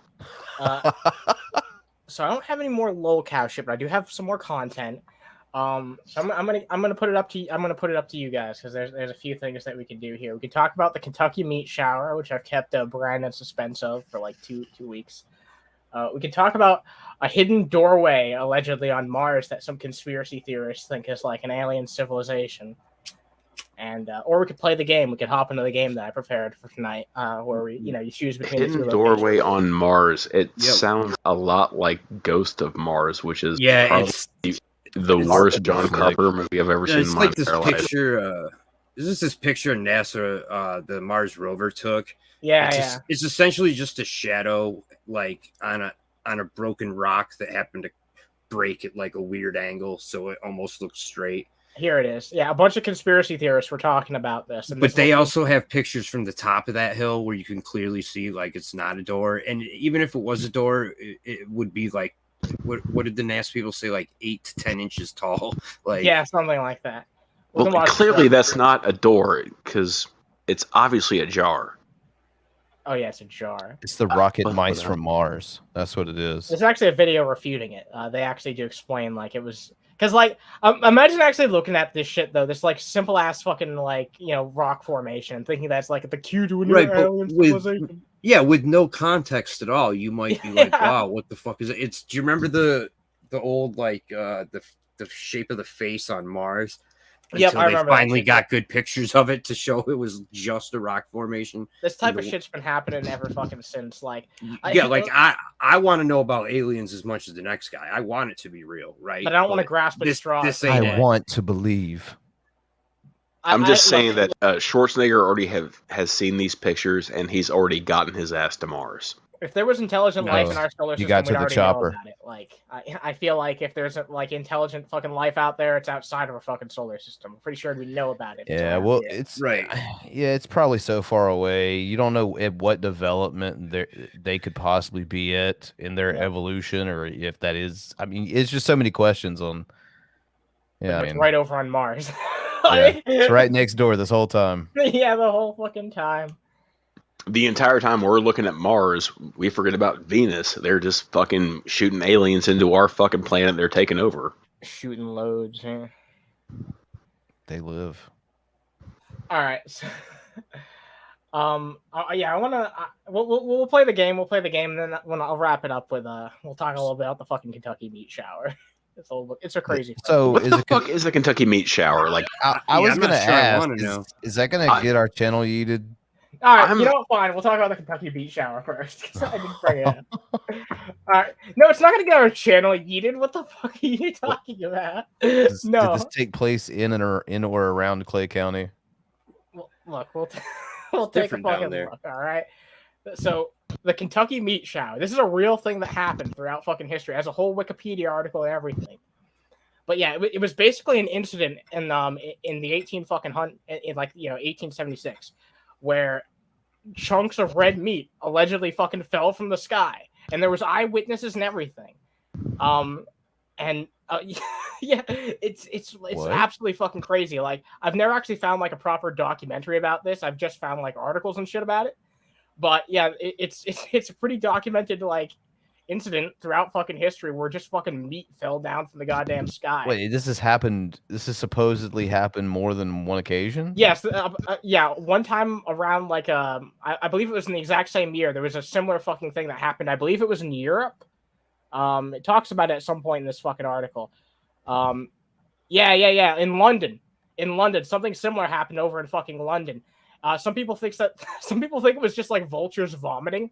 So I don't have any more locale shit, but I do have some more content. So I'm gonna put it up to you guys because there's a few things that we can do here. We can talk about the Kentucky meat shower, which I've kept Bran in suspense of for like two weeks. We can talk about a hidden doorway allegedly on Mars that some conspiracy theorists think is like an alien civilization. And or we could play the game. We could hop into the game that I prepared for tonight, where we, you choose between the two Hidden doorway on Mars. It sounds a lot like Ghost of Mars, which is probably the worst John Carpenter movie I've ever seen in my entire life. Picture. Is this picture NASA, the Mars rover took? Yeah, it's essentially just a shadow, like on a broken rock that happened to break at like a weird angle, so it almost looks straight. Here it is. Yeah, a bunch of conspiracy theorists were talking about this. But they also have pictures from the top of that hill where you can clearly see like it's not a door. And even if it was a door, it would be like, what did the NASA people say? Like 8 to 10 inches tall. Like yeah, something like that. Well, clearly that's not a door because it's obviously a jar. Oh yeah, it's a jar. It's the rocket mice from Mars. That's what it is. There's actually a video refuting it. They actually do explain like it was. Because, like, imagine actually looking at this shit, though, this, like, simple-ass fucking, like, rock formation, and thinking that's, like, the cue to a new alien civilization. With no context at all, you might be like, wow, what the fuck is it? Do you remember the old, like, the shape of the face on Mars? Yep, I remember. They finally got good pictures of it to show it was just a rock formation. This type of shit's been happening ever fucking since. Like, I want to know about aliens as much as the next guy. I want it to be real, right? But I don't want to grasp at straws. I want to believe. I'm just saying that Schwarzenegger already has seen these pictures and he's already gotten his ass to Mars. If there was intelligent life in our solar system, you got to the chopper. Know about it. Like, I feel like if there's like intelligent fucking life out there, it's outside of our fucking solar system. I'm pretty sure we know about it. Yeah, well, it's right. Yeah, it's probably so far away. You don't know at what development they could possibly be at in their evolution, or if that is. I mean, it's just so many questions on. Yeah, it's right over on Mars. It's right next door this whole time. Yeah, the whole fucking time. The entire time we're looking at Mars, we forget about Venus. They're just fucking shooting aliens into our fucking planet. They're taking over. Shooting loads, yeah. They live. All right. So, yeah, I want to. We'll play the game. We'll play the game, and then when I'll wrap it up with we'll talk a little bit about the fucking Kentucky meat shower. It's a crazy. So what the fuck is the Kentucky meat shower? Like, I was gonna ask, is that gonna get our channel yeeted? All right, you know what? Fine. We'll talk about the Kentucky beach shower first because I didn't bring it up. All right. No, it's not going to get our channel yeeted. What the fuck are you talking about? Did this take place in or around Clay County? Well, look, we'll take a fucking look. All right. So the Kentucky meat shower. This is a real thing that happened throughout fucking history. It has a whole Wikipedia article and everything. But yeah, it was basically an incident in the 1876. Where chunks of red meat allegedly fucking fell from the sky, and there was eyewitnesses and everything. Yeah, it's absolutely fucking crazy. Like, I've never actually found like a proper documentary about this. I've just found like articles and shit about it. But yeah, it's a pretty documented like incident throughout fucking history where just fucking meat fell down from the goddamn sky. Wait, this has supposedly happened more than one occasion? Yes, yeah. One time around like I believe it was in the exact same year. There was a similar fucking thing that happened. I believe it was in Europe. It talks about it at some point in this fucking article. Yeah. In London, something similar happened over in fucking London. Some people think it was just like vultures vomiting.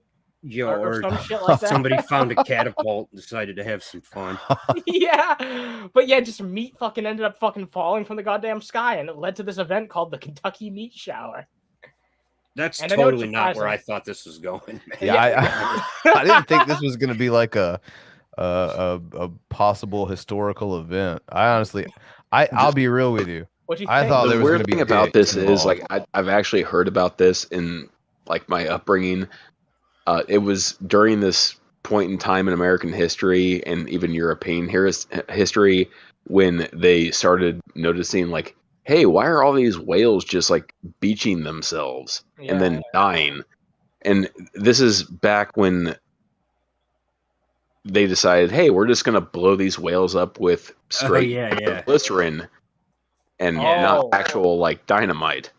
Or some shit like that. Somebody found a catapult and decided to have some fun. Yeah, but yeah, just meat fucking ended up fucking falling from the goddamn sky, and it led to this event called the Kentucky meat shower. That's totally not where I thought this was going, man. Yeah, I didn't think this was going to be like a possible historical event. I honestly, I'll be real with you. I thought there was going to be thing about this is like I've actually heard about this in like my upbringing. It was during this point in time in American history and even European history when they started noticing like, hey, why are all these whales just like beaching themselves and then dying? And this is back when they decided, hey, we're just gonna blow these whales up with straight glycerin and not actual like dynamite.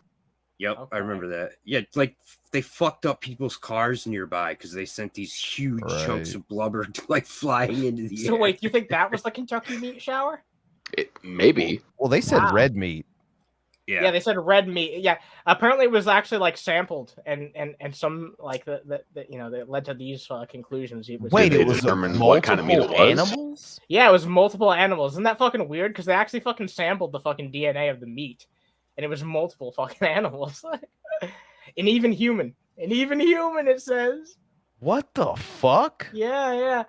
Yep, I remember that. Yeah, like they fucked up people's cars nearby because they sent these huge chunks of blubber like flying into the air. So wait, you think that was the Kentucky meat shower? Maybe. Well, they said red meat. Yeah, they said red meat. Yeah, apparently it was actually like sampled, and some like that you know that led to these conclusions. It was what kind of meat it was? Animals? Yeah, it was multiple animals. Isn't that fucking weird? Because they actually fucking sampled the fucking DNA of the meat, and it was multiple fucking animals, and even human, it says. What the fuck? Yeah.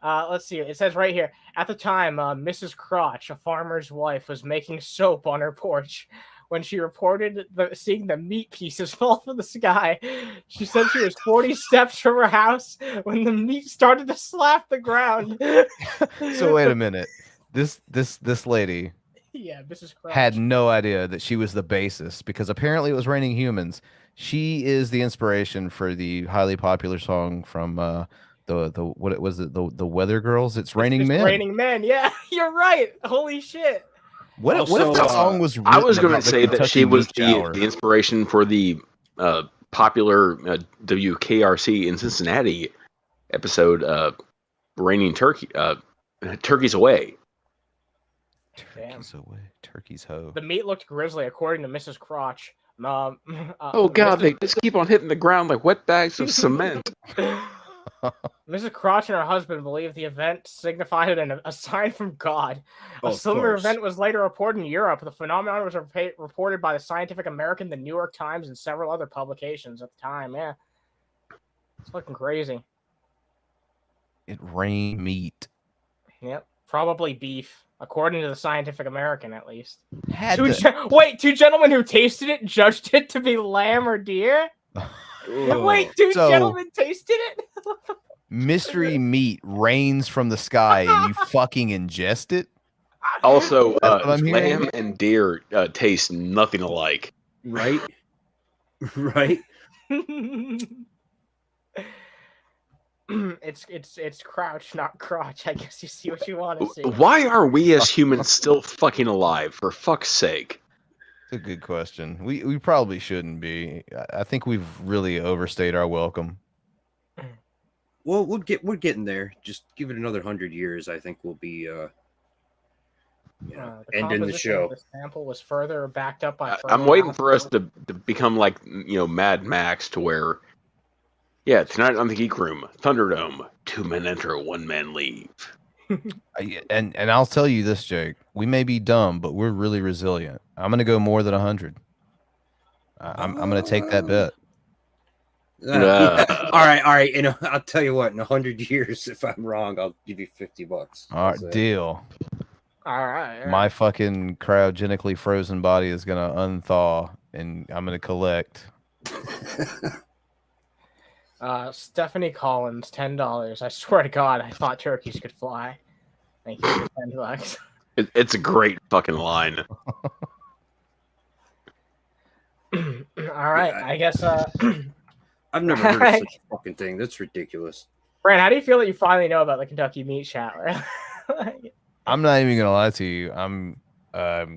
Let's see. It says right here. At the time, Mrs. Crotch, a farmer's wife, was making soap on her porch when she reported seeing the meat pieces fall from the sky. She said she was 40 steps from her house when the meat started to slap the ground. So wait a minute. This lady Mrs. Crotch had no idea that she was the basis because apparently it was raining humans. She is the inspiration for the highly popular song from the Weather Girls. It's Raining Men. Raining Men. Yeah, you're right. Holy shit. What if that song was written? I was going to say that she was the inspiration for the popular WKRC in Cincinnati episode Raining Turkey Turkeys Away. Turkeys away. Turkeys ho. The meat looked grisly according to Mrs. Crotch. Oh god, they just keep on hitting the ground like wet bags of cement. Mrs. Crotch and her husband believe the event signified a sign from God. A similar event was later reported in Europe. The phenomenon was reported by the Scientific American, the New York Times, and several other publications at the time. Yeah, it's fucking crazy. It rained meat. Yep, probably beef, according to the Scientific American, at least. Two gentlemen who tasted it judged it to be lamb or deer. Wait, two gentlemen tasted it? Mystery meat rains from the sky and you fucking ingest it? Also, lamb and deer taste nothing alike. Right? Right? It's crouch, not crotch. I guess you see what you want to see. Why are we as humans still fucking alive, for fuck's sake? A good question. We probably shouldn't be. I think we've really overstayed our welcome. Well, we're getting there. Just give it another 100 years. I think we'll be ending the show. The sample was further backed up by. I'm waiting for us to become like Mad Max, to where, tonight on the Geek Room, Thunderdome, 2 men enter, 1 man leave. And I'll tell you this, Jake. We may be dumb, but we're really resilient. I'm gonna go more than 100. I'm gonna take that bet. All right. I'll tell you what. In 100 years, if I'm wrong, I'll give you $50. All right, deal. All right. My fucking cryogenically frozen body is gonna unthaw, and I'm gonna collect. Stephanie Collins, $10. I swear to God, I thought turkeys could fly. Thank you for $10. It's a great fucking line. All right, I guess. I've never heard of such a fucking thing. That's ridiculous. Bran, how do you feel that you finally know about the Kentucky meat shower? I'm not even gonna lie to you. I'm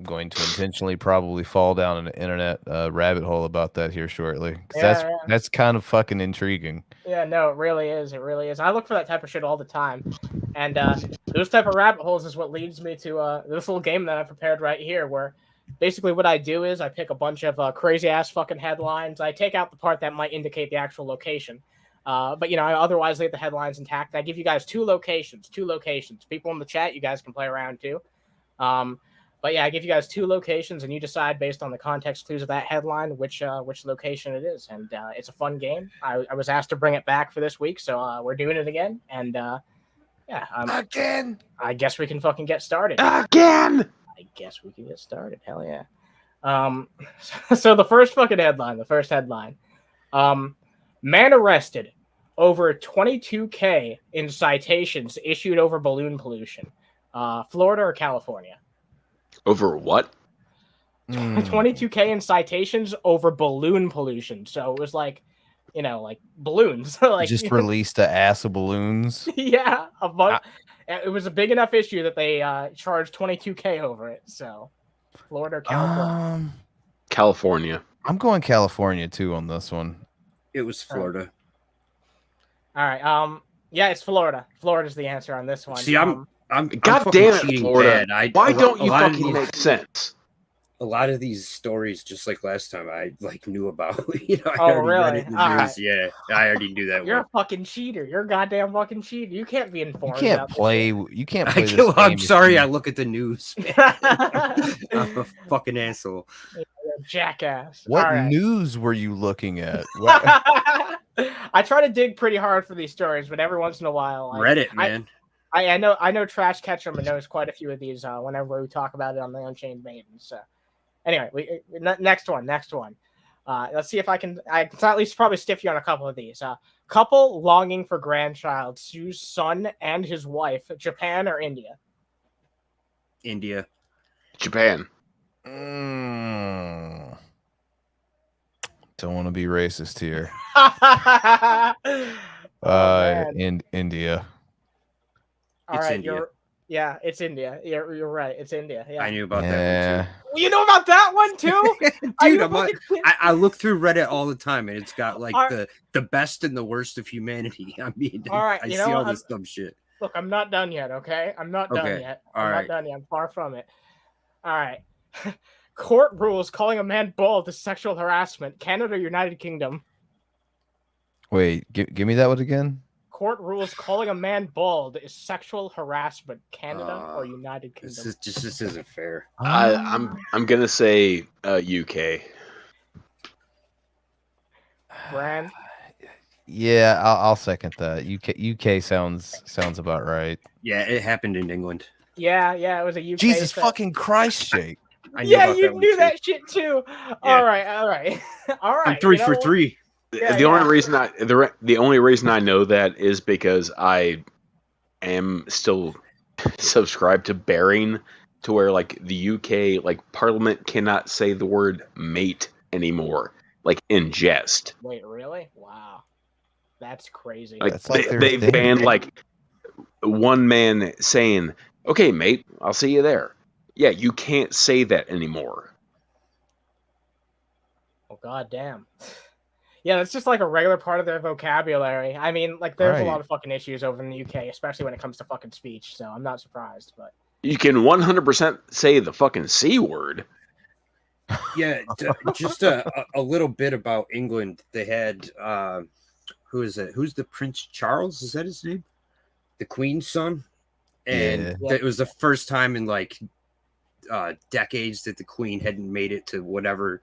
going to intentionally probably fall down an internet rabbit hole about that here shortly. That's kind of fucking intriguing. Yeah, no, it really is. It really is. I look for that type of shit all the time, and those type of rabbit holes is what leads me to this little game that I prepared right here, where basically what I do is I pick a bunch of crazy ass fucking headlines. I take out the part that might indicate the actual location. But I otherwise leave the headlines intact. I give you guys two locations. People in the chat, you guys can play around too. But yeah, I give you guys 2 locations, and you decide based on the context clues of that headline which location it is. And it's a fun game. I was asked to bring it back for this week, so we're doing it again. And again. I guess we can fucking get started. Again. I guess we can get started. Hell yeah. So the first headline. Man arrested over 22K in citations issued over balloon pollution. Florida or California? Over what? 22K in citations over balloon pollution. So it was like, you know, like balloons. Like Just released a ass of balloons. Yeah, a bunch. It was a big enough issue that they charged $22K over it. So, Florida or California? California. I'm going California too on this one. It was Florida. All right. Yeah, it's Florida. Florida's the answer on this one. See, I'm God fucking damn it, cheating Florida. bad. Why don't you fucking make sense? A lot of these stories, just like last time, I like knew about. You know, I Oh, already read really? it in the All news. right. Yeah, I already knew that. You're one. a fucking cheater. You're a goddamn fucking cheater. You can't be You informed. can't about this play. shit. You can't play. I'm sorry. I look at the news. Man. I'm a fucking asshole. Jackass. What All right. news were you looking at? What- I try to dig pretty hard for these stories, but every once in a while, Reddit, man. I know Trash Ketchum knows quite a few of these whenever we talk about it on the Unchained Maidens. So anyway, next one. Let's see if I can at least probably stiff you on a couple of these. Couple longing for grandchild sues son and his wife, Japan or India? India. Japan. Don't want to be racist here. man. In India. All It's right, India. yeah, it's India. You're right. It's India. Yeah. I knew about that one too. Well, you know about that one too, Dude, I look through Reddit all the time, and it's got like All the best and the worst of humanity. I mean, All right, I you see know all what? this dumb shit. Look, I'm not done yet. Okay, I'm not done Okay, yet. all I'm right. not done yet. I'm far from it. All right. Court rules calling a man bald is sexual harassment. Canada or United Kingdom? Wait, give me that one again. Court rules calling a man bald is sexual harassment. Canada or United Kingdom? This isn't fair. I'm gonna say UK. Bran? Yeah, I'll second that. UK sounds about right. Yeah, it happened in England. Yeah, it was a UK. Jesus thing. fucking Christ, Jake. I knew Yeah, about you that one knew too. that shit too. All right. All right. I'm 3 you know for what? 3. Yeah, The only reason I know that is because I am still subscribed to Bearing, to where like the UK Parliament cannot say the word mate anymore, like in jest. Wait, really? Wow, that's crazy. Like That's like their they thing. banned like one man saying, "Okay, mate, I'll see you there." Yeah, you can't say that anymore. Oh goddamn. Yeah, that's just like a regular part of their vocabulary. I mean, like there's a Right. lot of fucking issues over in the UK, especially when it comes to fucking speech. So I'm not surprised. But You can 100% say the fucking C word. Yeah, just a little bit about England. They had who is it? Who's the Prince Charles? Is that his name? The Queen's son. And Yeah. it was the first time in like decades that the Queen hadn't made it to whatever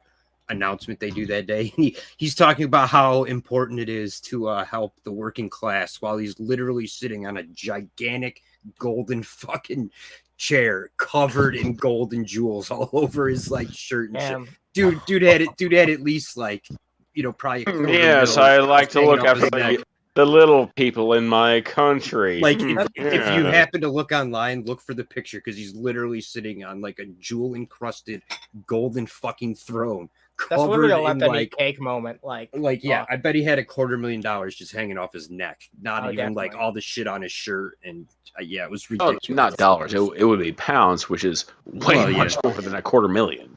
announcement they do that day. He's talking about how important it is to help the working class while he's literally sitting on a gigantic golden fucking chair covered in gold and jewels all over his like shirt and damn. shit. Dude had at least like, you know, probably a quarter Yes, mil I like to hanging look off his after neck. the little people in my country. Like if you Yeah. happen to look online, look for the picture because he's literally sitting on like a jewel encrusted golden fucking throne. That's literally a Covered let in them like, eat cake moment. Like yeah, oh, I bet he had $250,000 just hanging off his neck. Not Oh, even like definitely. all the shit on his shirt, and yeah, it was Oh, ridiculous. not dollars. It would be pounds, which is way Well, yeah. much more than $250,000.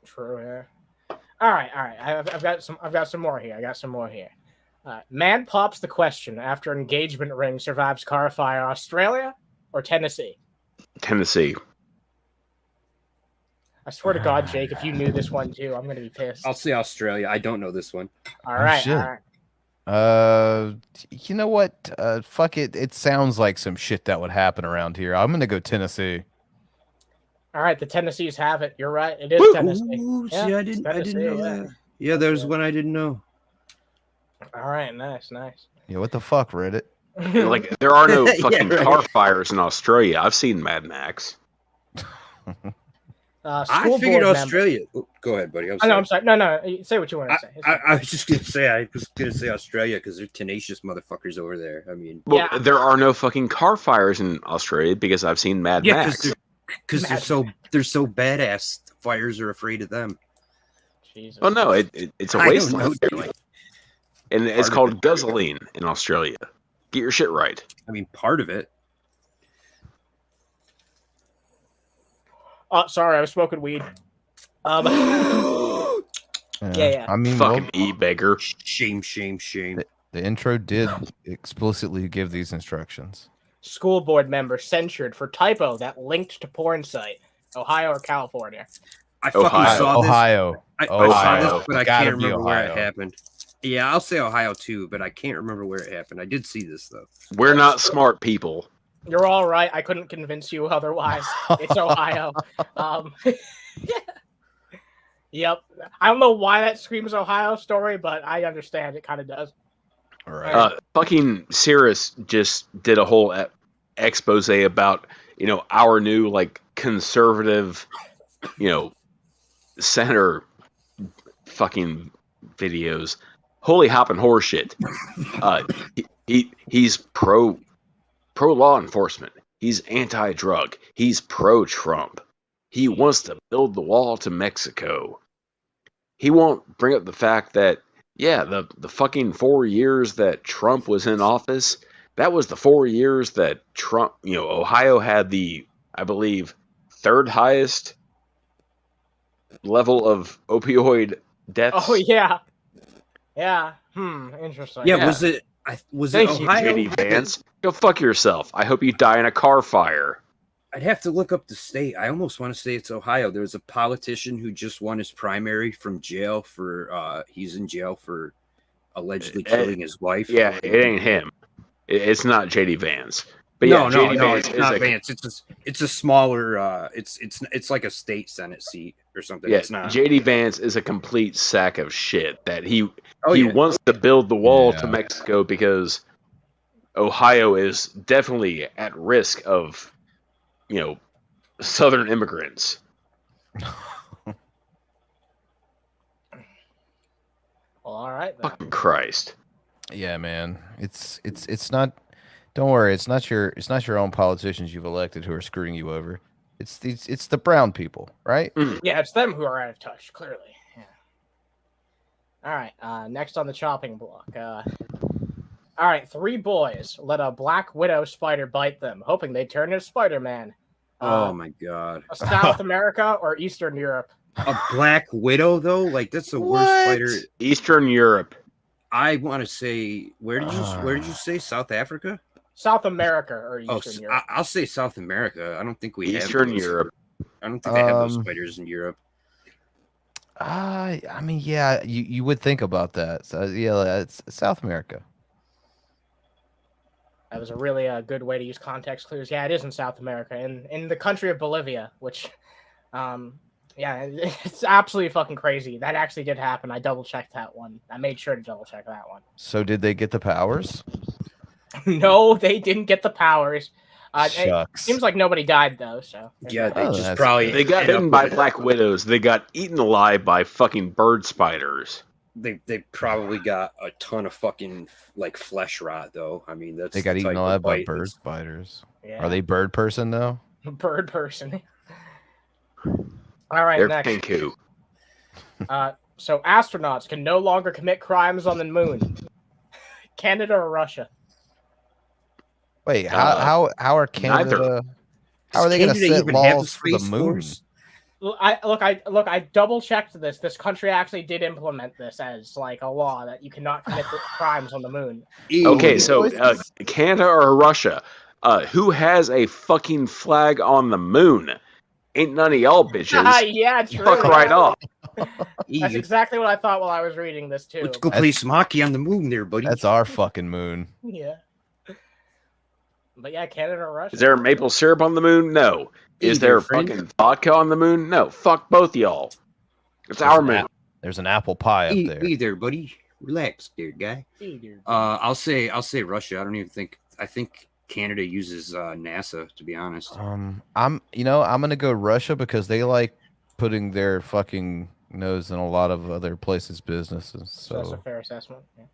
true. Yeah. All right. I've got some more here. Man pops the question after engagement ring survives car fire. Australia or Tennessee? Tennessee. I swear to God, Jake, if you knew this one too, I'm gonna be pissed. I'll say Australia. I don't know this one. All right. shit. All right. You know what? Fuck it. It sounds like some shit that would happen around here. I'm gonna go Tennessee. All right. The Tennessees have it. You're right. It is Tennessee. Ooh, Yeah, see, I it's didn't Tennessee, know yeah. that. Yeah, there's one I didn't know. All right. Nice. Yeah, what the fuck, Reddit? Like, there are no Yeah, fucking right. car fires in Australia. I've seen Mad Max. I School figured board Australia. Oh, go ahead, buddy. member. Oh, no, I'm sorry. No. Say what you want to say. I was just gonna say Australia because they're tenacious motherfuckers over there. I mean, Well, Yeah. there are no fucking car fires in Australia because I've seen Mad yeah, Max. because they're so badass. Fires are afraid of them. Jesus. Oh no, it's a I don't wasteland. know, dude. And it's called guzzling in Australia. Get your shit right. I mean, part of it. Oh, sorry, I was smoking weed. Yeah. I mean, fucking e-beggar. Shame. The intro did explicitly give these instructions. School board member censured for typo that linked to porn site. Ohio or California? I fucking saw this. Ohio. I Ohio. saw this, but I Gotta can't be remember where it Ohio. happened. Yeah, I'll say Ohio too, but I can't remember where it happened. I did see this though. We're not smart people. You're all right. I couldn't convince you otherwise. It's Ohio. Yep. I don't know why that screams Ohio story, but I understand it kind of does. All right. Fucking Cirrus just did a whole expose about, our new, conservative, center fucking videos. Holy hopping horseshit. He's pro law enforcement. He's anti-drug. He's pro-Trump. He wants to build the wall to Mexico. He won't bring up the fact that, the fucking 4 years that Trump was in office, that was the 4 years that Trump, Ohio had the, I believe, third highest level of opioid deaths. Oh, yeah. Yeah. Interesting. Yeah, was it Thank you, Ohio? JD Vance. Go fuck yourself. I hope you die in a car fire. I'd have to look up the state. I almost want to say it's Ohio. There was a politician who just won his primary from jail for he's in jail for allegedly killing his wife. Yeah, it ain't him. It's not JD Vance. But yeah, no, JD Vance it's is not Vance. It's a smaller. It's like a state senate seat or something. Yeah, It's not. JD Vance is a complete sack of shit. That he yeah. wants to build the wall to Mexico because Ohio is definitely at risk of, Southern immigrants. Well, all right. Then. Fucking Christ. Yeah, man. It's not. Don't worry. It's not your own politicians you've elected who are screwing you over. It's the brown people, right? Yeah, it's them who are out of touch. Clearly. Yeah. All right. Next on the chopping block. All right. 3 boys let a black widow spider bite them, hoping they turn into Spider-Man. Oh my god. South America or Eastern Europe? A black widow though, that's the worst spider. Eastern Europe. I want to say where did you say South Africa? South America or Eastern Europe? I'll say South America. I don't think we Eastern have Europe. I don't think they have those spiders in Europe. I mean, yeah, you would think about that. So yeah, it's South America. That was a really good way to use context clues. Yeah, it is in South America, in the country of Bolivia, which, it's absolutely fucking crazy. That actually did happen. I double-checked that one. I made sure to double-check that one. So did they get the powers? No, they didn't get the powers. It Shucks. seems like nobody died, though, so... Yeah, they just probably... They got bitten by black widows. They got eaten alive by fucking bird spiders. They probably got a ton of fucking flesh rot though. I mean They got eaten alive by bird spiders. Yeah. Are they bird person though? Bird person. All right, They're next. pinku. So astronauts can no longer commit crimes on the moon. Canada or Russia? Wait, how are Canada? How are they going to set laws for the moon? I double checked this. This country actually did implement this as a law that you cannot commit crimes on the moon. Okay, so Canada or Russia? Who has a fucking flag on the moon? Ain't none of y'all bitches. Yeah, true. Fuck right off. That's exactly what I thought while I was reading this too. Let's go play some hockey on the moon, there, buddy. That's our fucking moon. Yeah. But yeah, Canada or Russia. Is there maple syrup on the moon? No. Is there fucking vodka on the moon? No. Fuck both y'all. It's our moon. There's an apple pie up there. Hey there, buddy. Relax, there, guy. I'll say Russia. I think Canada uses NASA, to be honest. I'm gonna go Russia because they like putting their fucking nose in a lot of other places' businesses. So that's a fair assessment. Yeah.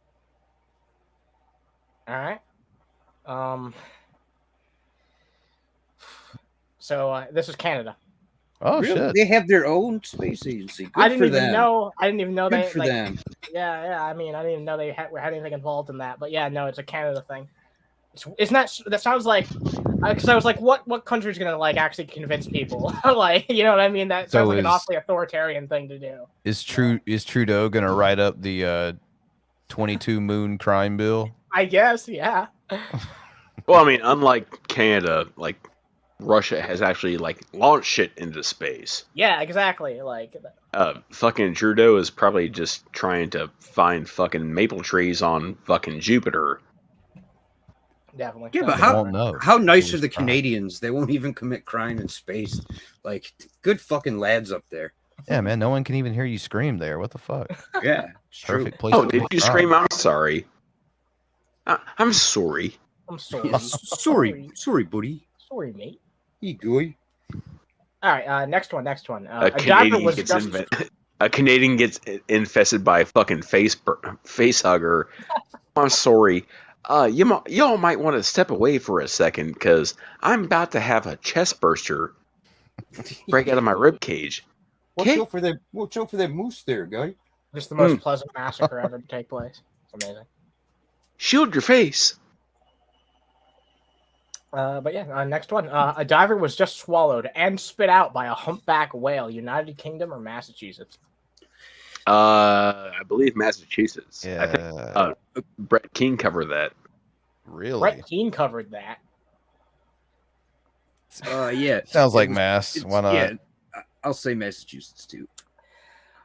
All right. So this is Canada. Oh Really? shit! They have their own space agency. Good I didn't for even them. know. I didn't even know Good they for like. them. Yeah. I mean, I didn't even know they had anything involved in that. But yeah, no, it's a Canada thing. Isn't that sounds like? Because I was like, what country's gonna like actually convince people? Like, you know what I mean? That sounds like an awfully authoritarian thing to do. Is Trudeau gonna write up the 22 moon crime bill? I guess, yeah. Well, I mean, unlike Canada, like Russia has actually like launched shit into space. Yeah, exactly. Like, fucking Trudeau is probably just trying to find fucking maple trees on fucking Jupiter. definitely. Yeah, but how nice are the Canadians? They won't even commit crime in space. Like, good fucking lads up there. Yeah, man, no one can even hear you scream there. What the fuck? Yeah, it's Perfect true. place. Oh, to did commit you crime. scream? I'm sorry. I'm sorry. I'm sorry. Yeah, sorry, buddy. Sorry, mate. You good? All right, next one. A Canadian gets infested by a fucking face hugger. I'm sorry. Y'all might want to step away for a second because I'm about to have a chest burster break out of my rib cage. Watch out for that moose there, guy. Just the most pleasant massacre ever to take place. It's amazing. Shield your face. But yeah, next one. A diver was just swallowed and spit out by a humpback whale. United Kingdom or Massachusetts? I believe Massachusetts. Yeah. I think Brett King covered that. Really? Brett Keane covered that. Yeah. Sounds like Mass. Why not? Yeah, I'll say Massachusetts too.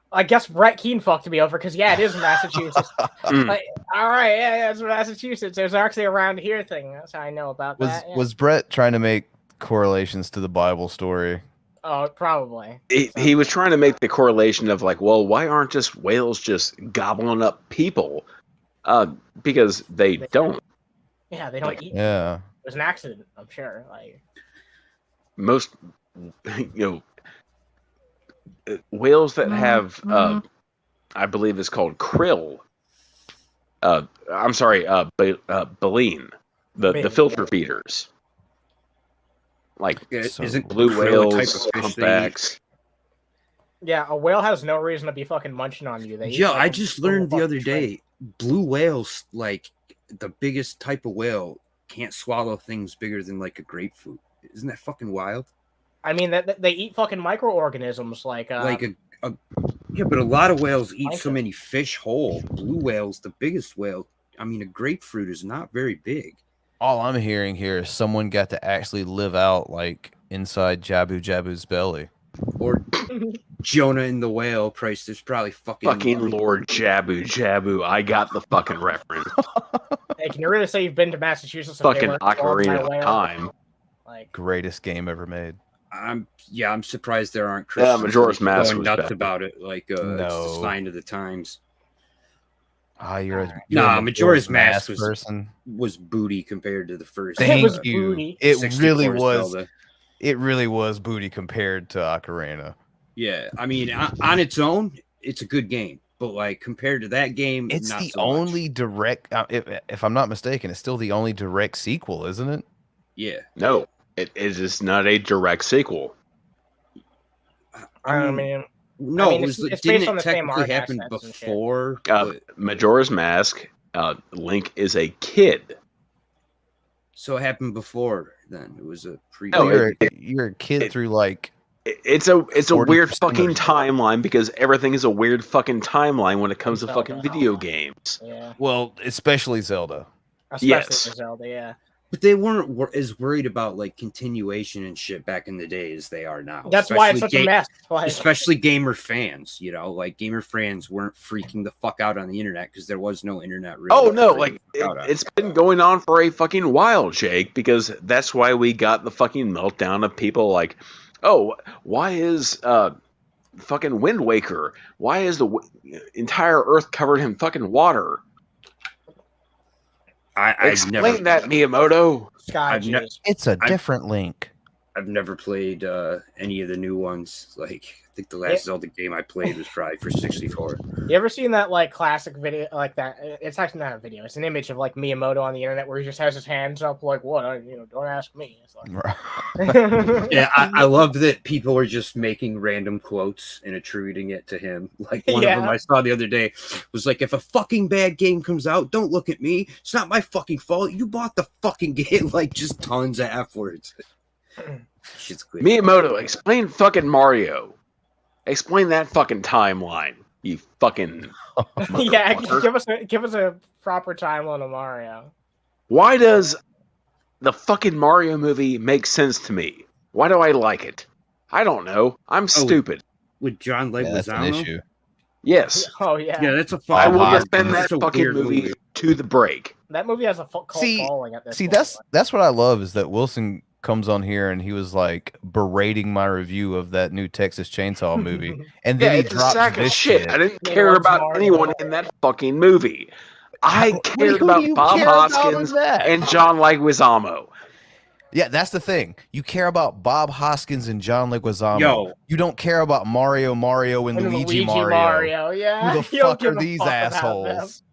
I guess Brett Keane fucked me over because yeah, it is Massachusetts. Like, all right, yeah, it's Massachusetts. There's actually a around here thing. That's how I know about that. Yeah. Was Brett trying to make correlations to the Bible story? Oh, probably. He was trying to make the correlation of like, well, why aren't just whales just gobbling up people? Because they don't. Yeah, they don't Like, eat. Yeah. It was an accident, I'm sure. Like most, whales that have, I believe it's called krill. I'm sorry, baleen, the filter feeders. Like isn't blue krill a type whales, of fish humpbacks. yeah, a whale has no reason to be fucking munching on you. They eat Yeah, like I a just little learned the fucking other shrimp. day, blue whales, like the biggest type of whale, can't swallow things bigger than like a grapefruit. Isn't that fucking wild? I mean, that they eat fucking microorganisms like Yeah, but a lot of whales eat so many fish whole. Blue whales, the biggest whale. I mean, a grapefruit is not very big. All I'm hearing here is someone got to actually live out like inside Jabu Jabu's belly. Or Jonah and the whale. Christ, there's probably Fucking Lord Jabu. I got the fucking reference. Hey, can you really say you've been to Massachusetts? Fucking Ocarina of Time. Like, greatest game ever made. I'm surprised there aren't Christians Majora's Mask going was nuts better. about it. Like, it's the No. sign of the times. Ah, you're a Majora's Mask person. was booty compared to the first. Thank you. It 64 really was. Zelda. It really was booty compared to Ocarina. Yeah, I mean, on its own, it's a good game, but like compared to that game, It's not the so much. only direct. If I'm not mistaken, it's still the only direct sequel, isn't it? Yeah. No, it is just not a direct sequel. I mean, No, it's didn't based on it the same technically art happen assets and shit. before? Majora's Mask. Link is a kid. So it happened before. Then it was a pre. No, you're a kid through like. It's a 40% weird of fucking it. timeline because everything is a weird fucking timeline when it comes to fucking video games. Yeah. Well, especially Zelda. Especially Yes. for Zelda, yeah. But they weren't as worried about like continuation and shit back in the day as they are now. That's why it's such a mess. Like, Especially gamer fans, like gamer fans weren't freaking the fuck out on the internet because there was no internet. Really Oh no, to like freak the fuck out on. it's been going on for a fucking while, Jake, because that's why we got the fucking meltdown of people like, oh, why is fucking Wind Waker? Why is the entire Earth covered in fucking water? I've Explain never that, Miyamoto. Sky I've ne- Jeez. It's a different Link. I've never played any of the new ones. Like, I think the last Zelda game I played was probably for 64. You ever seen that like classic video like that? It's actually not a video; it's an image of like Miyamoto on the internet where he just has his hands up, like, "What? Don't ask me." It's like... Yeah, I love that people are just making random quotes and attributing it to him. Like one of them I saw the other day was like, "If a fucking bad game comes out, don't look at me. It's not my fucking fault. You bought the fucking game." Like just tons of F words. Shit's clear. Miyamoto, explain fucking Mario. Explain that fucking timeline. You fucking yeah. Give us a proper timeline of Mario. Why does the fucking Mario movie make sense to me? Why do I like it? I don't know. I'm stupid. With John Leguizamo? That's an issue. Yes. Oh yeah. Yeah, that's a I fun. will defend that fucking movie to the break. That movie has a cult following at this point. That's what I love is that Wilson comes on here and he was like berating my review of that new Texas Chainsaw movie, and then he it's drops a sack of this shit. I didn't care about anyone in that fucking movie. I cared about Bob Hoskins and John Leguizamo. Yeah, that's the thing. You care about Bob Hoskins and John Leguizamo. Yo. You don't care about Mario, and Luigi Mario. Yeah. Who the fuck are these assholes?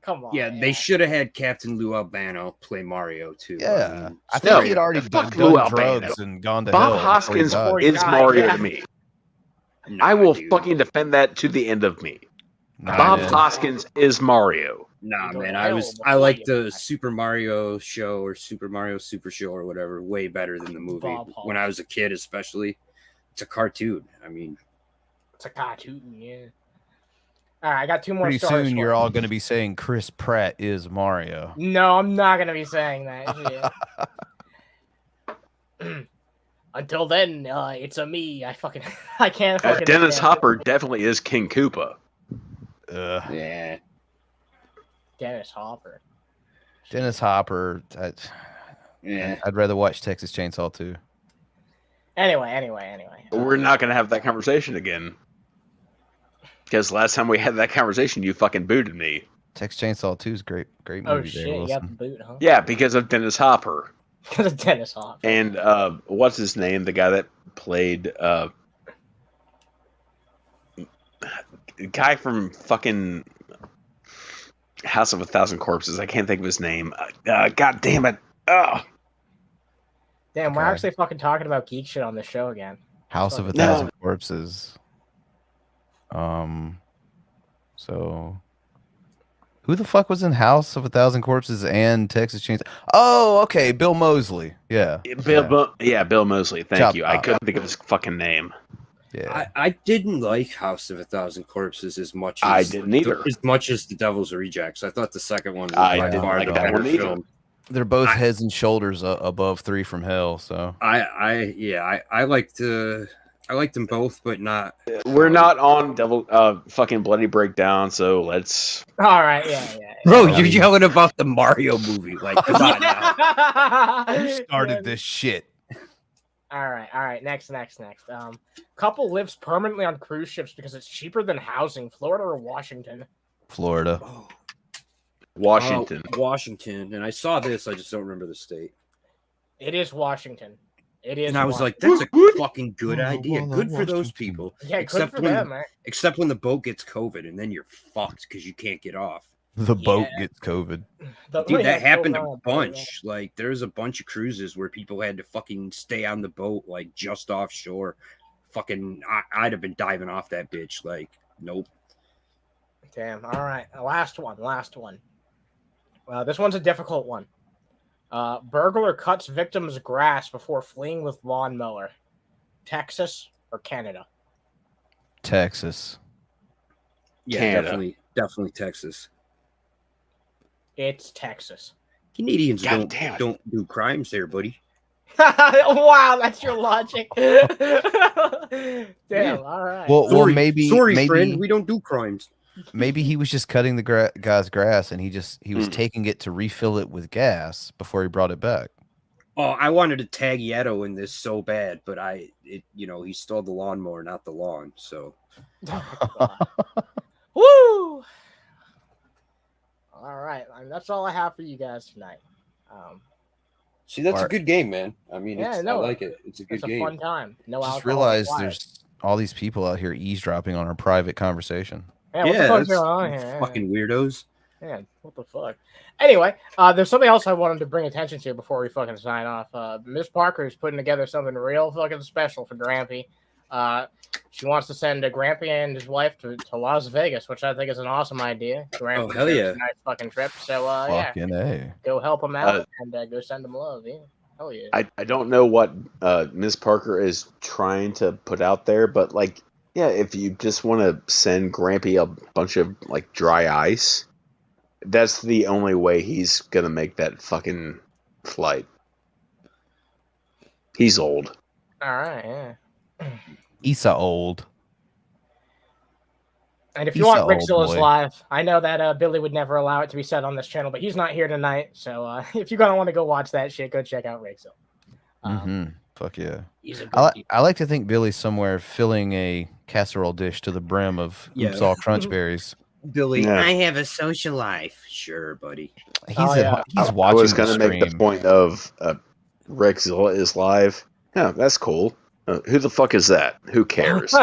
Come on. Yeah, they should have had Captain Lou Albano play Mario too. Yeah, I think he'd already done drugs and gone to hell. Bob Hoskins is Mario to me. I will fucking defend that to the end of me. Bob Hoskins is Mario. Nah, man, I like the Super Mario show or Super Mario Super Show or whatever way better than the movie. When I was a kid, especially, it's a cartoon. I mean, it's a cartoon. Yeah. All right, I got two more. Pretty soon, you're all going to be saying Chris Pratt is Mario. No, I'm not going to be saying that. Yeah. Until then, it's a me. I can't. Dennis Hopper definitely is King Koopa. Yeah. Dennis Hopper. I'd rather watch Texas Chainsaw 2. Anyway. We're not going to have that conversation again. Because last time we had that conversation, you fucking booted me. Texas Chainsaw 2 is great movie. Oh shit, you got the boot, huh? Yeah, because of Dennis Hopper. Because of Dennis Hopper. And what's his name? The guy that played the guy from fucking House of a Thousand Corpses. I can't think of his name. God damn it. Damn, we're actually fucking talking about geek shit on the show again. House of a Thousand Corpses. So who the fuck was in House of a Thousand Corpses and Texas Chainsaw? Oh, okay, Bill Moseley. Yeah. Bill Moseley. Thank you. I couldn't think of his fucking name. Yeah. I didn't like House of a Thousand Corpses as much as I didn't either. As much as The Devil's Rejects. I thought the second one was I by didn't far like the that better one either. film. They're both heads and shoulders above Three from Hell. So I liked them both, but not. We're not on fucking Bloody Breakdown, so let's. All right, yeah. Bro, you're yelling about the Mario movie. Like, come on now. Who started this shit? All right. Next. Couple lives permanently on cruise ships because it's cheaper than housing. Florida or Washington? Florida. Washington. Washington. And I saw this. I just don't remember the state. It is Washington. It is. And I was like, that's a fucking good idea. Good for those people. Yeah, good for them, man. Except when the boat gets COVID and then you're fucked because you can't get off. The boat gets COVID. Dude, that happened a bunch. Like, there's a bunch of cruises where people had to fucking stay on the boat, like, just offshore. Fucking, I'd have been diving off that bitch. Like, nope. Damn. All right. Last one. This one's a difficult one. Burglar cuts victim's grass before fleeing with lawnmower. Texas or Canada? Texas. Yeah, Canada. definitely Texas. It's Texas. Canadians don't do crimes there, buddy. Wow, that's your logic. Damn, Yeah. all right. Well, maybe friend, we don't do crimes. Maybe he was just cutting the guy's grass, and he was taking it to refill it with gas before he brought it back. Oh, I wanted to tag Yeto in this so bad, but he stole the lawnmower, not the lawn. So, woo! All right, that's all I have for you guys tonight. See, that's a Art. good game, man. I mean, Yeah, I no, like it. It's a good game. It's a fun time. No alcohol. Just realized required. there's all these people out here eavesdropping on our private conversation. Yeah, what the fuck's going on here? Fucking weirdos. Yeah, what the fuck? Anyway, there's something else I wanted to bring attention to before we fucking sign off. Miss Parker is putting together something real fucking special for Grampy. She wants to send Grampy and his wife to Las Vegas, which I think is an awesome idea. Grampy hell yeah. a nice fucking trip. So, Fucking A. go help them out and go send them love. Yeah, hell yeah. I don't know what Ms. Parker is trying to put out there, but like, yeah, if you just want to send Grampy a bunch of like dry ice, that's the only way he's gonna make that fucking flight. He's old. All right, yeah. Issa old. And if you He's want a Rick old Zilla's boy. live, I know that Billy would never allow it to be said on this channel, but he's not here tonight. So if you're gonna want to go watch that shit, go check out Rick Zilla. Fuck yeah. He's a I like to think Billy's somewhere filling a casserole dish to the brim of Oops All Crunch Berries. Billy, Yeah. I have a social life. Sure, buddy. He's I watching. was gonna the make the stream. point of Rick Zilla is live. Yeah, that's cool. Who the fuck is that? Who cares?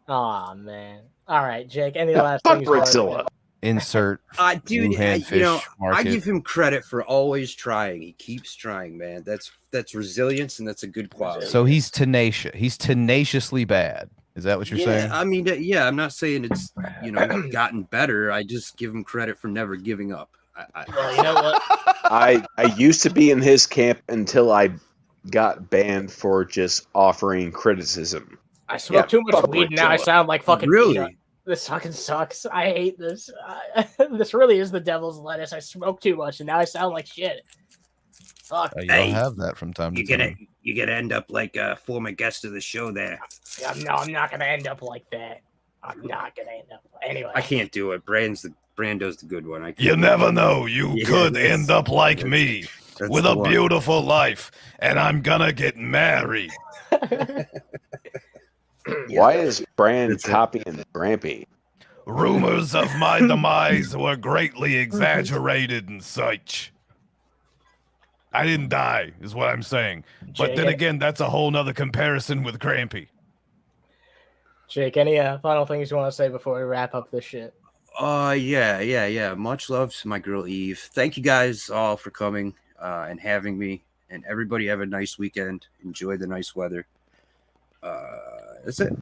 Oh man. All right, Jake. Any Yeah, last fuck things? you wanna Rickzilla. Insert. Dude, Wuhan you fish know, I market. give him credit for always trying. He keeps trying, man. That's resilience, and that's a good quality. So he's tenacious. He's tenaciously bad. Is that what you're saying? I mean, yeah. I'm not saying it's gotten better. I just give him credit for never giving up. Well, you know what? I used to be in his camp until I got banned for just offering criticism. I smoke too much fuck weed now. I Rickzilla. sound like fucking Really? Peter. This fucking sucks. I hate this. This really is the devil's lettuce. I smoke too much, and now I sound like shit. Fuck. You'll have that from time to time. You're gonna end up like a former guest of the show there. No, I'm not gonna end up like that. I'm not gonna end up. Anyway, I can't do it. Bran does the good one. I can't You do never it. know. You Yeah, could that's- end up like me that's with the a one. beautiful life, and I'm gonna get married. Why is Bran copying Grampy? Rumors of my demise were greatly exaggerated and such. I didn't die, is what I'm saying. But then Jake. again, that's a whole nother comparison with Grampy. Jake, any final things you want to say before we wrap up this shit? Yeah. Much love to my girl Eve. Thank you guys all for coming and having me. And everybody have a nice weekend. Enjoy the nice weather. That's it.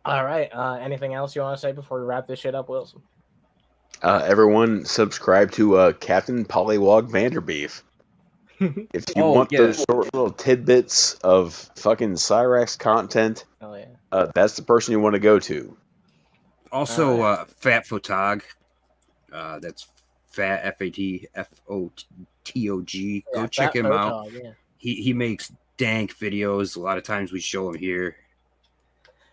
All right. Anything else you want to say before we wrap this shit up, Wilson? Everyone subscribe to Captain Pollywog Vanderbeef. If you want those short little tidbits of fucking Cyrax content, Oh yeah. that's the person you want to go to. Also, Fat Photog. That's Fat FATFOTOG. Go Yeah, check Fat him out. Photog, yeah. He makes dank videos. A lot of times we show him here.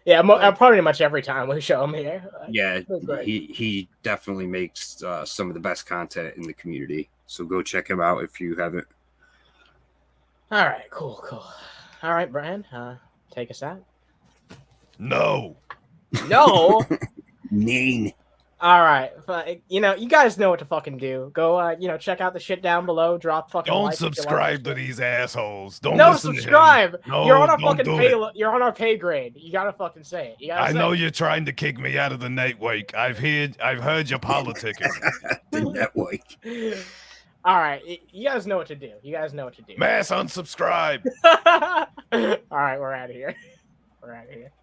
Yeah, pretty much every time we show him here. Yeah, That's great. he definitely makes some of the best content in the community. So go check him out if you haven't. All right, cool. All right, Bran, take us out. No. No. Name. All right, you guys know what to fucking do. Go, check out the shit down below. Drop fucking. Don't like if you like subscribe this to shit. these assholes. Don't No, listen subscribe. to him. No, You're on our don't fucking do pay. it. You're on our pay grade. You gotta fucking say it. You gotta I say know it. you're trying to kick me out of the network. I've heard your politicking. The network. All right, you guys know what to do. Mass unsubscribe. All right, we're out of here.